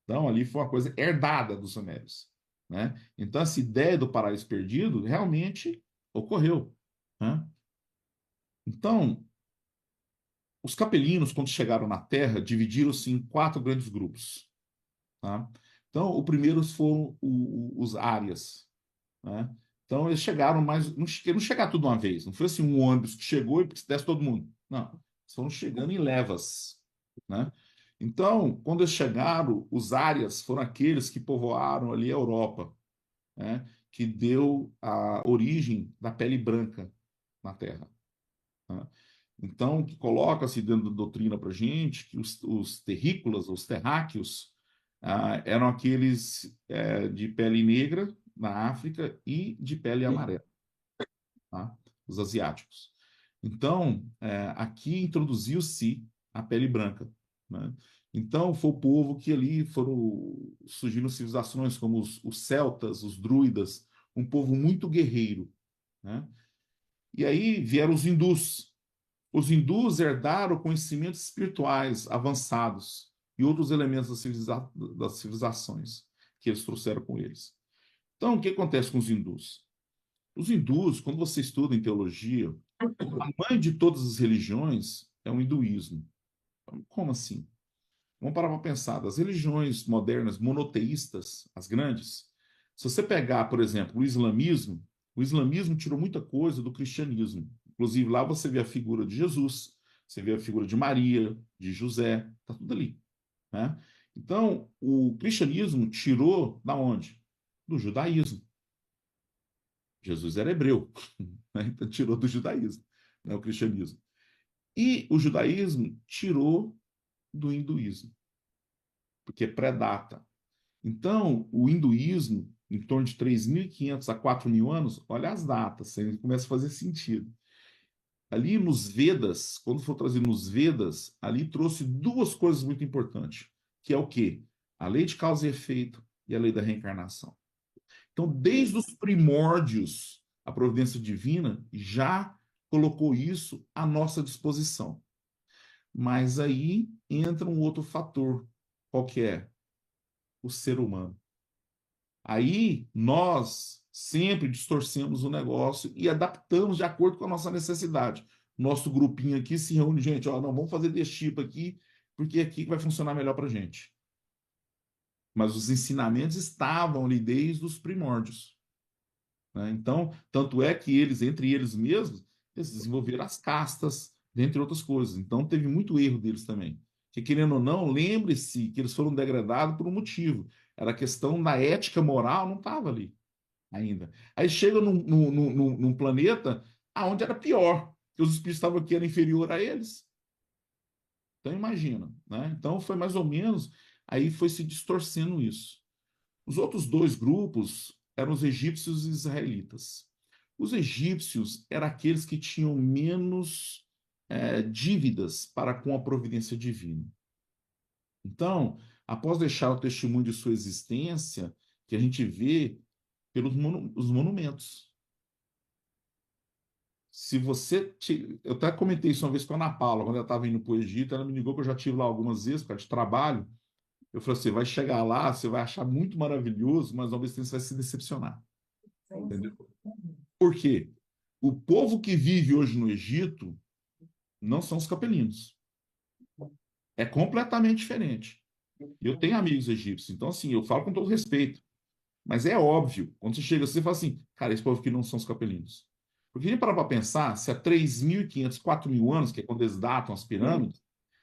Então, ali foi uma coisa herdada dos sumérios. Né? Então, essa ideia do paraíso perdido realmente ocorreu. Né? Então, os capelinos, quando chegaram na Terra, dividiram-se em 4 grandes grupos. Tá? Então, o primeiro foram os árias, né? Então, eles chegaram mais. Não chegaram tudo de uma vez. Não foi assim um ônibus que chegou e desce todo mundo. Não. Eles foram chegando em levas, né? Então, quando eles chegaram, os árias foram aqueles que povoaram ali a Europa, né? Que deu a origem da pele branca na Terra, né? Então, que coloca-se dentro da doutrina para a gente que os terrícolas, os terráqueos, eram aqueles de pele negra na África e de pele amarela, tá? Os asiáticos. Então, aqui introduziu-se a pele branca, né? Então, foi o povo que ali foram surgindo civilizações como os celtas, os druidas, um povo muito guerreiro, né? E aí vieram os hindus. Os hindus herdaram conhecimentos espirituais avançados e outros elementos das civilizações que eles trouxeram com eles. Então, o que acontece com os hindus? Os hindus, quando você estuda em teologia, a mãe de todas as religiões é o hinduísmo. Como assim? Vamos parar para pensar. Das religiões modernas monoteístas, as grandes, se você pegar, por exemplo, o islamismo tirou muita coisa do cristianismo. Inclusive, lá você vê a figura de Jesus, você vê a figura de Maria, de José, está tudo ali, né? Então, o cristianismo tirou da onde? Do judaísmo. Jesus era hebreu, né? Então tirou do judaísmo, né, o cristianismo. E o judaísmo tirou do hinduísmo, porque predata. Então, o hinduísmo, em torno de 3.500 a 4.000 anos, olha as datas, aí começa a fazer sentido. Ali nos Vedas, quando for trazido nos Vedas, ali trouxe duas coisas muito importantes, que é o quê? A lei de causa e efeito e a lei da reencarnação. Então, desde os primórdios, a providência divina já colocou isso à nossa disposição. Mas aí entra um outro fator, qual que é? O ser humano. Aí nós sempre distorcemos o negócio e adaptamos de acordo com a nossa necessidade. Nosso grupinho aqui se reúne, gente, ó, não, vamos fazer desse tipo aqui, porque aqui vai funcionar melhor para gente. Mas os ensinamentos estavam ali desde os primórdios, né? Então, tanto é que eles, entre eles mesmos, eles desenvolveram as castas, dentre outras coisas. Então, teve muito erro deles também. Que, querendo ou não, lembre-se que eles foram degradados por um motivo. Era a questão da ética moral, não estava ali ainda. Aí chega num planeta aonde era pior, que os espíritos estavam aqui, era inferior a eles. Então, imagina, né? Então, foi mais ou menos, aí foi se distorcendo isso. Os outros dois grupos eram os egípcios e os israelitas. Os egípcios eram aqueles que tinham menos dívidas para com a providência divina. Então, após deixar o testemunho de sua existência, que a gente vê pelos os monumentos. Se você. Eu até comentei isso uma vez com a Ana Paula, quando ela estava indo para o Egito, ela me ligou que eu já estive lá algumas vezes, por causa de trabalho. Eu falei assim: vai chegar lá, você vai achar muito maravilhoso, mas ao mesmo tempo você vai se decepcionar. Entendeu? Por quê? O povo que vive hoje no Egito não são os capelinos. É completamente diferente. Eu tenho amigos egípcios, então, assim, eu falo com todo respeito. Mas é óbvio, quando você chega, você fala assim, cara, esse povo aqui não são os capelinos. Porque a gente para pensar, se há 3.500, 4.000 anos, que é quando eles datam as pirâmides,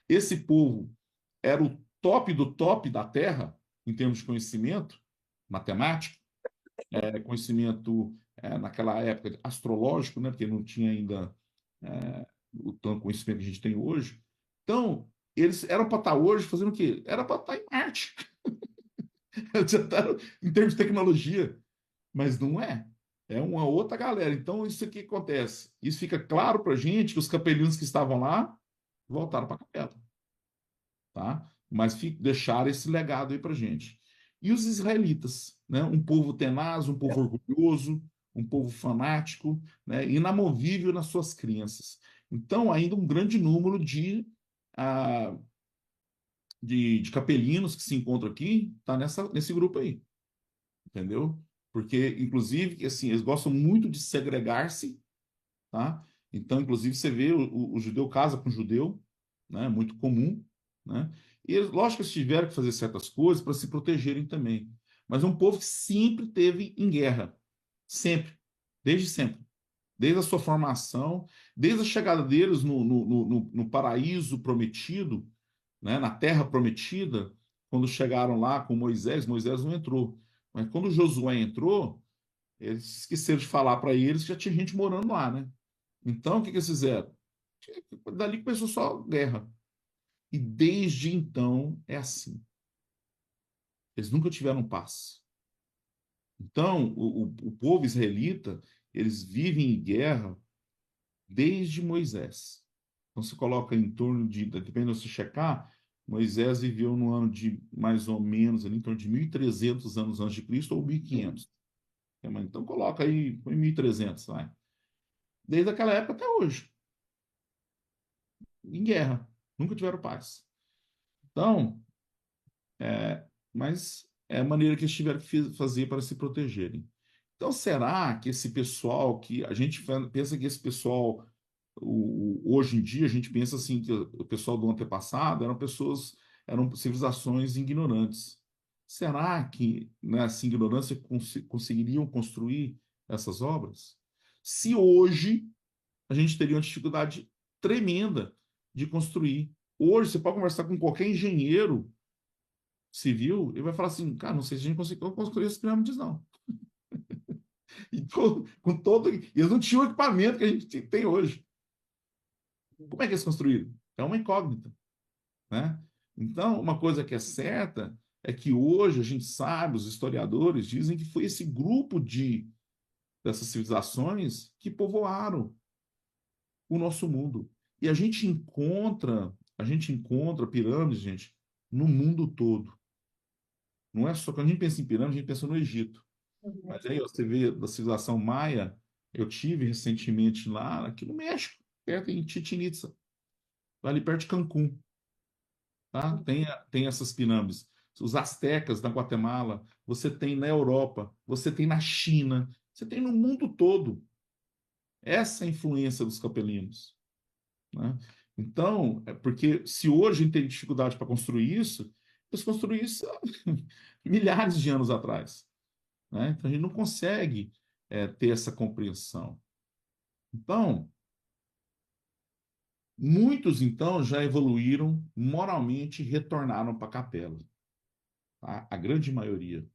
esse povo era o top do top da Terra, em termos de conhecimento, matemático, conhecimento naquela época astrológico, né, porque não tinha ainda o tanto conhecimento que a gente tem hoje. Então, eles eram para estar hoje fazendo o quê? Era para estar em Marte. Eles já estavam em termos de tecnologia, mas não é. É uma outra galera. Então, isso aqui acontece. Isso fica claro para a gente que os capelinos que estavam lá voltaram para a capela, tá? Mas deixaram esse legado aí para a gente. E os israelitas, né? Um povo tenaz, um povo orgulhoso, um povo fanático, né? Inamovível nas suas crenças. Então, ainda um grande número ah, de capelinos que se encontram aqui está nesse grupo aí, entendeu? Porque, inclusive, assim, eles gostam muito de segregar-se, tá? Então, inclusive, você vê o judeu casa com o judeu, né? Muito comum, né? E eles, lógico que eles tiveram que fazer certas coisas para se protegerem também. Mas é um povo que sempre teve em guerra. Sempre. Desde sempre. Desde a sua formação, desde a chegada deles no paraíso prometido, né, na terra prometida, quando chegaram lá com Moisés, Moisés não entrou. Mas quando Josué entrou, eles esqueceram de falar para eles que já tinha gente morando lá, né? Então, o que que eles fizeram? Dali começou só guerra. E desde então é assim. Eles nunca tiveram paz. Então, o povo israelita, eles vivem em guerra desde Moisés. Então, se coloca em torno de, dependendo de você checar, Moisés viveu no ano de mais ou menos, ali, em torno de 1.300 anos antes de Cristo ou 1.500. Então, coloca aí, foi 1.300, vai. Desde aquela época até hoje, em guerra. Nunca tiveram paz. Então, mas é a maneira que eles tiveram que fazer para se protegerem. Então, será que esse pessoal que a gente pensa que esse pessoal, hoje em dia, a gente pensa assim que o pessoal do antepassado eram pessoas, eram civilizações ignorantes. Será que nessa ignorância conseguiriam construir essas obras? Se hoje a gente teria uma dificuldade tremenda de construir. Hoje, você pode conversar com qualquer engenheiro civil, ele vai falar assim, cara, não sei se a gente conseguiu construir as pirâmides, não. Com todo, eles não tinham o equipamento que a gente tem hoje. Como é que eles construíram? É uma incógnita, né? Então, uma coisa que é certa é que hoje a gente sabe, os historiadores dizem que foi esse grupo dessas civilizações que povoaram o nosso mundo. E a gente encontra pirâmides, gente, no mundo todo. Não é só quando a gente pensa em pirâmide, a gente pensa no Egito. Mas aí ó, você vê da civilização maia, eu tive recentemente lá, aqui no México, perto em Chichen Itza, ali perto de Cancún, tá? Tem essas pirâmides. Os astecas na Guatemala, você tem na Europa, você tem na China, você tem no mundo todo essa influência dos capelinos, né? Então, é porque se hoje a gente tem dificuldade para construir isso, eles construíram isso há milhares de anos atrás, né? Então a gente não consegue ter essa compreensão. Então, muitos então já evoluíram moralmente e retornaram para a capela, tá? A grande maioria.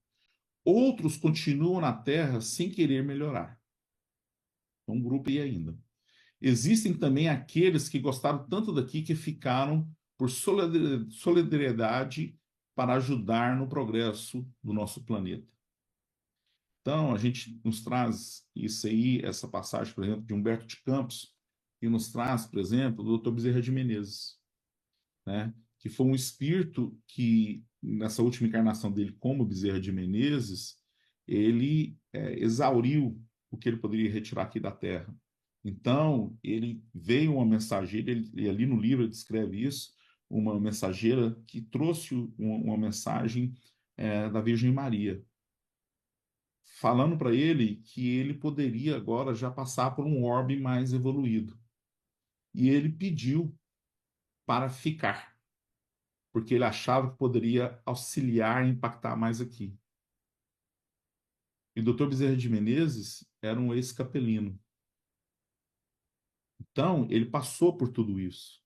Outros continuam na Terra sem querer melhorar. É um grupo aí ainda. Existem também aqueles que gostaram tanto daqui que ficaram por solidariedade para ajudar no progresso do nosso planeta. Então, a gente nos traz isso aí, essa passagem, por exemplo, de Humberto de Campos, e nos traz, por exemplo, do Dr. Bezerra de Menezes, né? Que foi um espírito que, nessa última encarnação dele como Bezerra de Menezes, ele exauriu o que ele poderia retirar aqui da Terra. Então, ele veio uma mensageira, e ali no livro ele descreve isso, uma mensageira que trouxe uma mensagem da Virgem Maria, falando para ele que ele poderia agora já passar por um orbe mais evoluído. E ele pediu para ficar, porque ele achava que poderia auxiliar e impactar mais aqui. E o Dr. Bezerra de Menezes era um ex-capelino. Então, ele passou por tudo isso.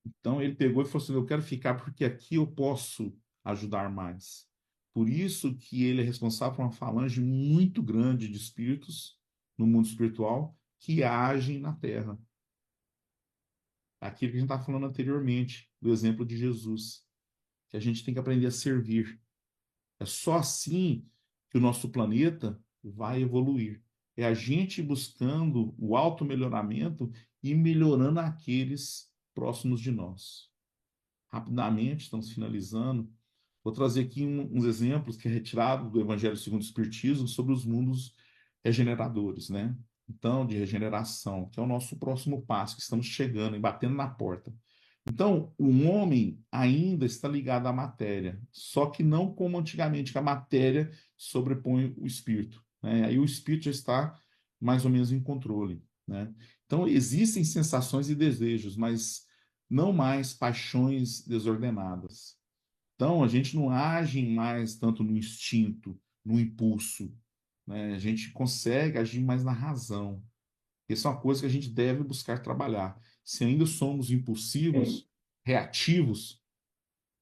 Então, ele pegou e falou assim, eu quero ficar porque aqui eu posso ajudar mais. Por isso que ele é responsável por uma falange muito grande de espíritos no mundo espiritual que agem na Terra. Aquilo que a gente estava falando anteriormente, do exemplo de Jesus, que a gente tem que aprender a servir. É só assim que o nosso planeta vai evoluir. É a gente buscando o auto-melhoramento e melhorando aqueles próximos de nós. Rapidamente, estamos finalizando. Vou trazer aqui uns exemplos que é retirado do Evangelho segundo o Espiritismo sobre os mundos regeneradores, né? Então, de regeneração, que é o nosso próximo passo, que estamos chegando e batendo na porta. Então, o homem ainda está ligado à matéria, só que não como antigamente, que a matéria sobrepõe o espírito, né? Aí o espírito já está mais ou menos em controle, né? Então, existem sensações e desejos, mas não mais paixões desordenadas. Então, a gente não age mais tanto no instinto, no impulso, né? A gente consegue agir mais na razão. Isso é uma coisa que a gente deve buscar trabalhar. Se ainda somos impulsivos, reativos,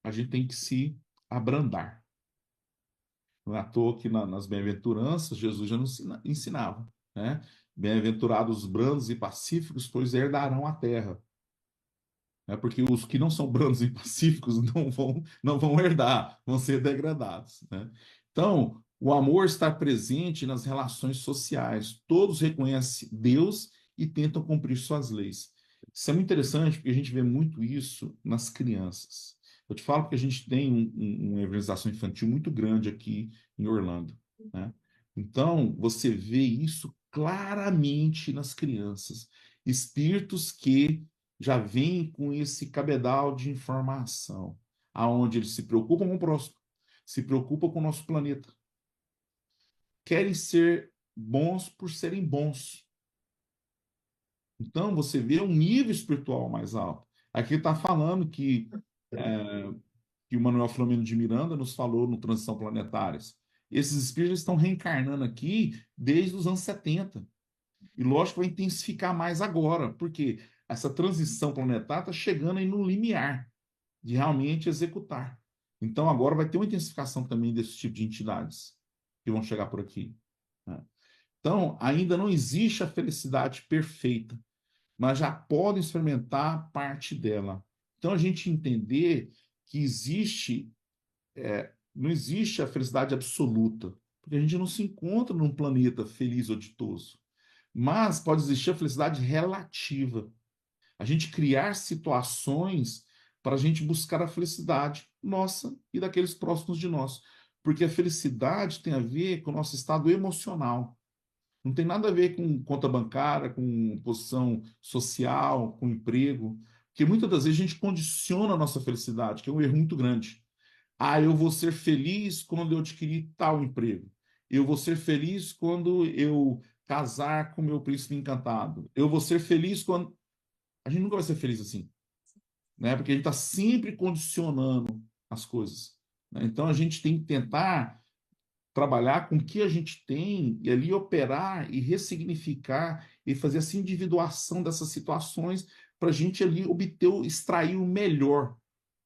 a gente tem que se abrandar. Não é à toa que nas bem-aventuranças, Jesus já nos ensinava, né? Bem-aventurados os brandos e pacíficos, pois herdarão a terra. Porque os que não são brandos e pacíficos não vão herdar, vão ser degradados, né? Então, o amor está presente nas relações sociais. Todos reconhecem Deus e tentam cumprir suas leis. Isso é muito interessante porque a gente vê muito isso nas crianças. Eu te falo porque a gente tem uma evangelização infantil muito grande aqui em Orlando, né? Então, você vê isso claramente nas crianças. Espíritos que já vêm com esse cabedal de informação, aonde eles se preocupam com o próximo, se preocupam com o nosso planeta, querem ser bons por serem bons. Então, você vê um nível espiritual mais alto. Aqui está falando que o Manuel Flamengo de Miranda nos falou no Transição Planetárias. Esses espíritos estão reencarnando aqui desde os anos 70. E lógico que vai intensificar mais agora, porque essa transição planetária está chegando aí no limiar de realmente executar. Então agora vai ter uma intensificação também desse tipo de entidades que vão chegar por aqui, né? Então ainda não existe a felicidade perfeita, mas já podem experimentar parte dela. Então a gente entender que não existe a felicidade absoluta, porque a gente não se encontra num planeta feliz ou ditoso, mas pode existir a felicidade relativa. A gente criar situações para a gente buscar a felicidade nossa e daqueles próximos de nós. Porque a felicidade tem a ver com o nosso estado emocional. Não tem nada a ver com conta bancária, com posição social, com emprego. Porque muitas das vezes a gente condiciona a nossa felicidade, que é um erro muito grande. Ah, eu vou ser feliz quando eu adquirir tal emprego. Eu vou ser feliz quando eu casar com meu príncipe encantado. Eu vou ser feliz quando. A gente nunca vai ser feliz assim, né? Porque a gente está sempre condicionando as coisas, né? Então a gente tem que tentar trabalhar com o que a gente tem e ali operar e ressignificar e fazer essa individuação dessas situações para a gente ali obter, extrair o melhor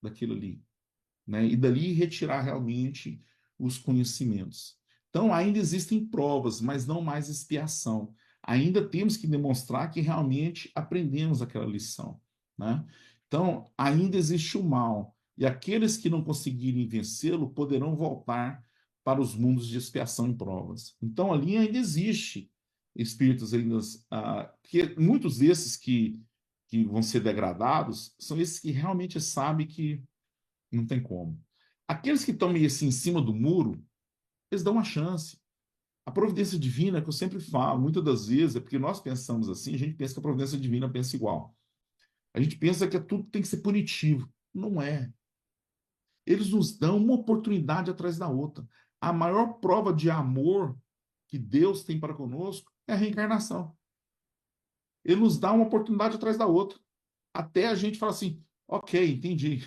daquilo ali, né? E dali retirar realmente os conhecimentos. Então, ainda existem provas, mas não mais expiação. Ainda temos que demonstrar que realmente aprendemos aquela lição, né? Então, ainda existe o mal, e aqueles que não conseguirem vencê-lo poderão voltar para os mundos de expiação e provas. Então, ali ainda existe espíritos ainda, que muitos desses que vão ser degradados são esses que realmente sabem que não tem como. Aqueles que estão meio assim em cima do muro, eles dão uma chance. A providência divina, que eu sempre falo, muitas das vezes, é porque nós pensamos assim, a gente pensa que a providência divina pensa igual. A gente pensa que tudo tem que ser punitivo. Não é. Eles nos dão uma oportunidade atrás da outra. A maior prova de amor que Deus tem para conosco é a reencarnação. Ele nos dá uma oportunidade atrás da outra. Até a gente falar assim, ok, entendi.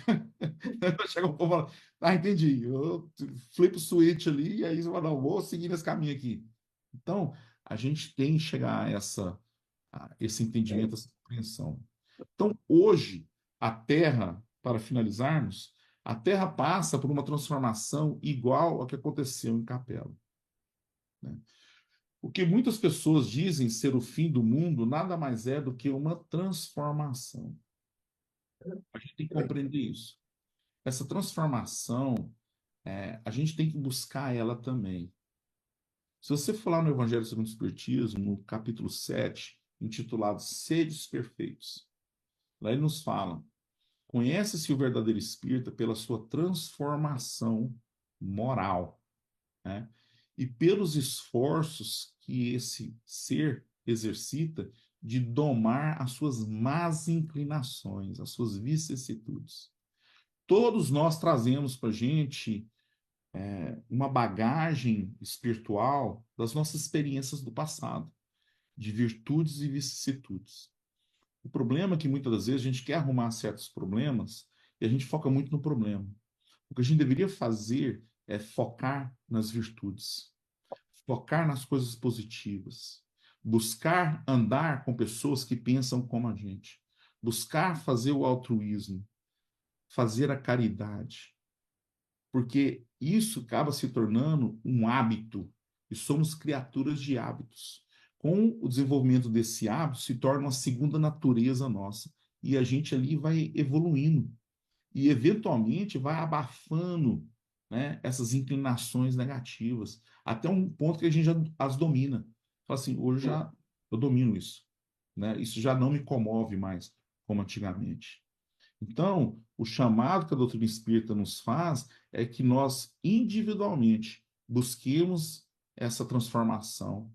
Chega um povo e fala, ah, entendi. Eu flipo o switch ali e aí você fala, não, vou seguir nesse caminho aqui. Então, a gente tem que chegar a esse entendimento, essa compreensão. Então, hoje, a Terra, para finalizarmos, a Terra passa por uma transformação igual ao que aconteceu em Capela, né? O que muitas pessoas dizem ser o fim do mundo nada mais é do que uma transformação. A gente tem que compreender isso. Essa transformação, a gente tem que buscar ela também. Se você for lá no Evangelho segundo o Espiritismo, no capítulo 7, intitulado Sedes Perfeitos, lá ele nos fala: conhece-se o verdadeiro espírita pela sua transformação moral, né? E pelos esforços que esse ser exercita de domar as suas más inclinações, as suas vicissitudes. Todos nós trazemos para a gente uma bagagem espiritual das nossas experiências do passado, de virtudes e vicissitudes. O problema é que muitas das vezes a gente quer arrumar certos problemas e a gente foca muito no problema. O que a gente deveria fazer é focar nas virtudes, focar nas coisas positivas, buscar andar com pessoas que pensam como a gente, buscar fazer o altruísmo, fazer a caridade, porque isso acaba se tornando um hábito e somos criaturas de hábitos. Com o desenvolvimento desse hábito, se torna uma segunda natureza nossa e a gente ali vai evoluindo e eventualmente vai abafando, né, essas inclinações negativas até um ponto que a gente já as domina. Fala assim, hoje já eu domino isso, né? Isso já não me comove mais como antigamente. Então, o chamado que a doutrina espírita nos faz é que nós individualmente busquemos essa transformação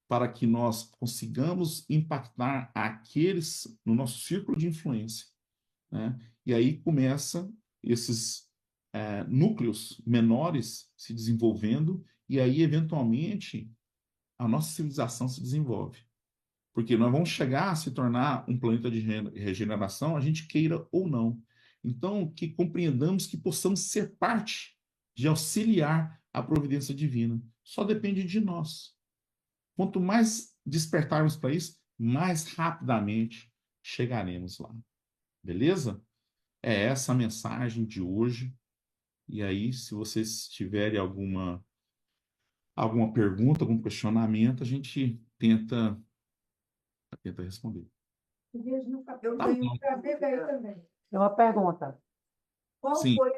para que nós consigamos impactar aqueles no nosso círculo de influência, né? E aí começa esses núcleos menores se desenvolvendo e aí eventualmente a nossa civilização se desenvolve. Porque nós vamos chegar a se tornar um planeta de regeneração, a gente queira ou não. Então, que compreendamos que possamos ser parte de auxiliar a providência divina. Só depende de nós. Quanto mais despertarmos para isso, mais rapidamente chegaremos lá. Beleza? É essa a mensagem de hoje. E aí, se vocês tiverem alguma pergunta, algum questionamento, a gente tenta responder. Vejo no papel. Eu Tá tenho bom. Para ver daí também. Tem uma pergunta. Qual Sim. foi,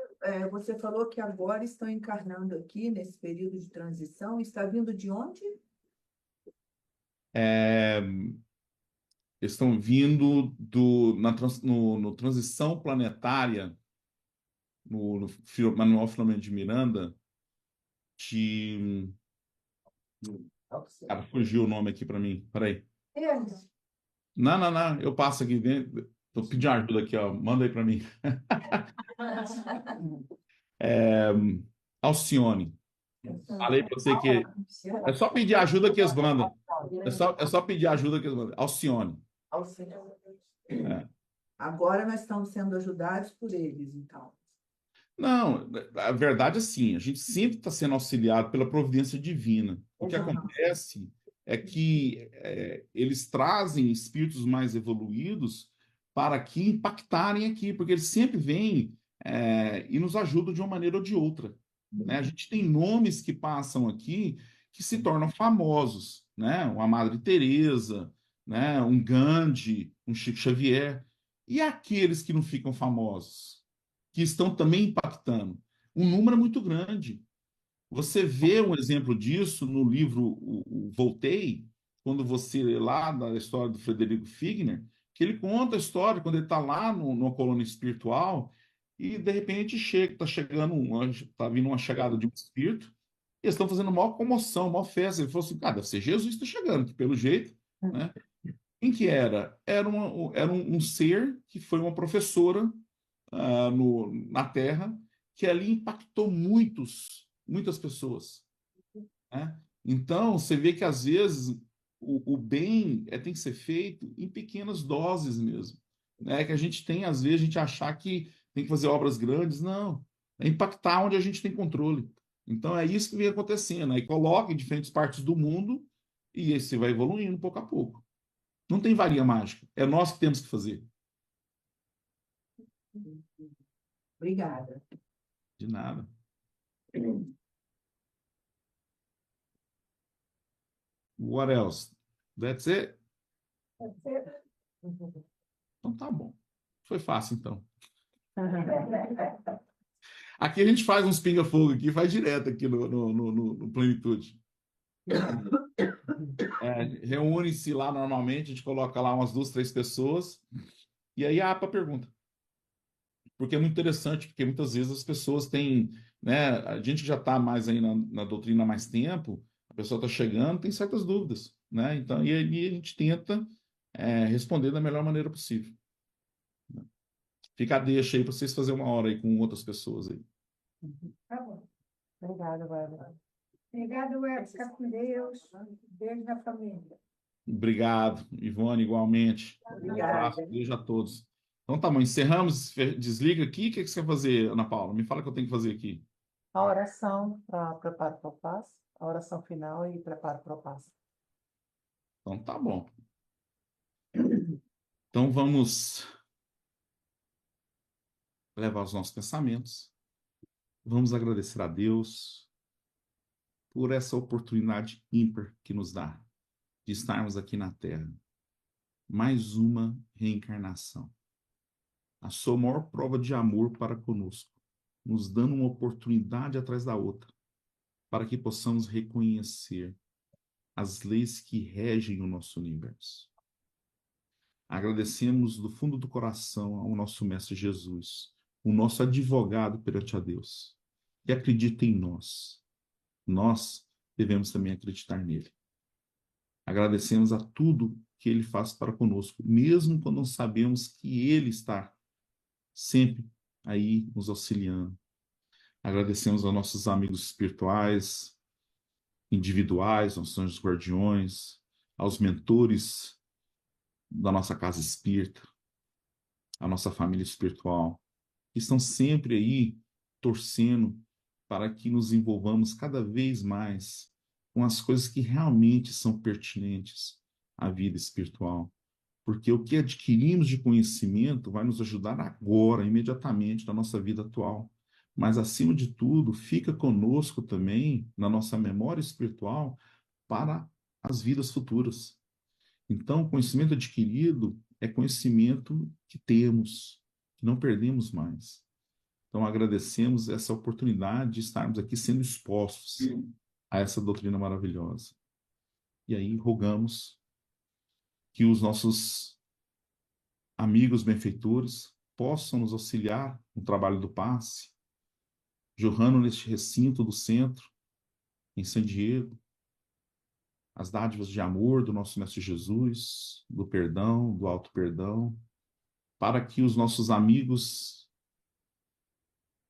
você falou que agora estão encarnando aqui nesse período de transição, está vindo de onde? Estão vindo no Transição Planetária, no Manuel Filomeno de Miranda, de. Cara, fugiu o nome aqui para mim. Peraí. Eles. Não, eu passo aqui dentro. Tô pedindo ajuda aqui, ó. Manda aí para mim. Alcione. Falei para você que é só pedir ajuda que eles mandam. É só pedir ajuda que eles mandam. Alcione. É. Agora nós estamos sendo ajudados por eles, então. Não, a verdade é assim, a gente sempre está sendo auxiliado pela providência divina. O que Exato. acontece é que eles trazem espíritos mais evoluídos para que impactarem aqui, porque eles sempre vêm e nos ajudam de uma maneira ou de outra, né? A gente tem nomes que passam aqui que se tornam famosos, né? Uma Madre Teresa, né? Um Gandhi, um Chico Xavier. E aqueles que não ficam famosos? Que estão também impactando. Um número é muito grande. Você vê um exemplo disso no livro o Voltei, quando você lê lá da história do Frederico Figner, que ele conta a história quando ele está lá numa colônia espiritual e de repente está vindo uma chegada de um espírito e eles estão fazendo maior comoção, maior festa. Ele falou assim, cara, deve ser Jesus que está chegando, que pelo jeito, né? Quem que era? Era um ser que foi uma professora na Terra, que ali impactou muitas pessoas, né? Então, você vê que às vezes o bem tem que ser feito em pequenas doses mesmo, né? Que a gente tem, às vezes, a gente achar que tem que fazer obras grandes, não. É impactar onde a gente tem controle. Então, é isso que vem acontecendo. Aí coloca em diferentes partes do mundo e aí você vai evoluindo pouco a pouco. Não tem varinha mágica. É nós que temos que fazer. Obrigada. De nada. What else? That's it? Então tá bom. Foi fácil, então. Aqui a gente faz uns pinga-fogo aqui, faz direto aqui no Plenitude. Reúne-se lá normalmente, a gente coloca lá umas 2, 3 pessoas, e aí a APA pergunta. Porque é muito interessante, porque muitas vezes as pessoas têm, né, a gente já está mais aí na doutrina há mais tempo, a pessoa está chegando, tem certas dúvidas, né? Então, e aí a gente tenta responder da melhor maneira possível. Fica a deixa aí para vocês fazerem uma hora aí com outras pessoas aí. Tá bom. Obrigada, Bárbara. Obrigada, Web. Fica com Deus. Beijo na família. Obrigado, Ivone, igualmente. Um abraço, Obrigada. beijo a todos. Então tá bom, encerramos, desliga aqui. O que você quer fazer, Ana Paula? Me fala o que eu tenho que fazer aqui. A oração para preparo para o passo, a oração final e preparo para o passo. Então tá bom. Então vamos levar os nossos pensamentos. Vamos agradecer a Deus por essa oportunidade ímpar que nos dá de estarmos aqui na Terra. Mais uma reencarnação. A sua maior prova de amor para conosco, nos dando uma oportunidade atrás da outra, para que possamos reconhecer as leis que regem o nosso universo. Agradecemos do fundo do coração ao nosso Mestre Jesus, o nosso advogado perante a Deus, que acredita em nós. Nós devemos também acreditar nele. Agradecemos a tudo que ele faz para conosco, mesmo quando não sabemos que ele está sempre aí nos auxiliando. Agradecemos aos nossos amigos espirituais, individuais, nossos anjos guardiões, aos mentores da nossa casa espírita, a nossa família espiritual, que estão sempre aí torcendo para que nos envolvamos cada vez mais com as coisas que realmente são pertinentes à vida espiritual. Porque o que adquirimos de conhecimento vai nos ajudar agora, imediatamente, na nossa vida atual. Mas, acima de tudo, fica conosco também, na nossa memória espiritual, para as vidas futuras. Então, o conhecimento adquirido é conhecimento que temos, que não perdemos mais. Então, agradecemos essa oportunidade de estarmos aqui sendo expostos a essa doutrina maravilhosa. E aí, rogamos que os nossos amigos benfeitores possam nos auxiliar no trabalho do passe, jorrando neste recinto do centro, em San Diego, as dádivas de amor do nosso Mestre Jesus, do perdão, do alto perdão, para que os nossos amigos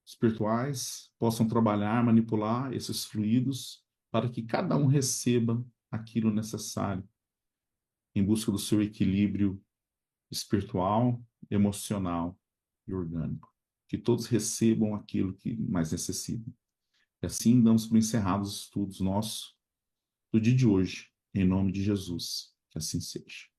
espirituais possam trabalhar, manipular esses fluidos, para que cada um receba aquilo necessário em busca do seu equilíbrio espiritual, emocional e orgânico. Que todos recebam aquilo que mais necessitam. E assim damos por encerrados os estudos nossos do dia de hoje, em nome de Jesus. Que assim seja.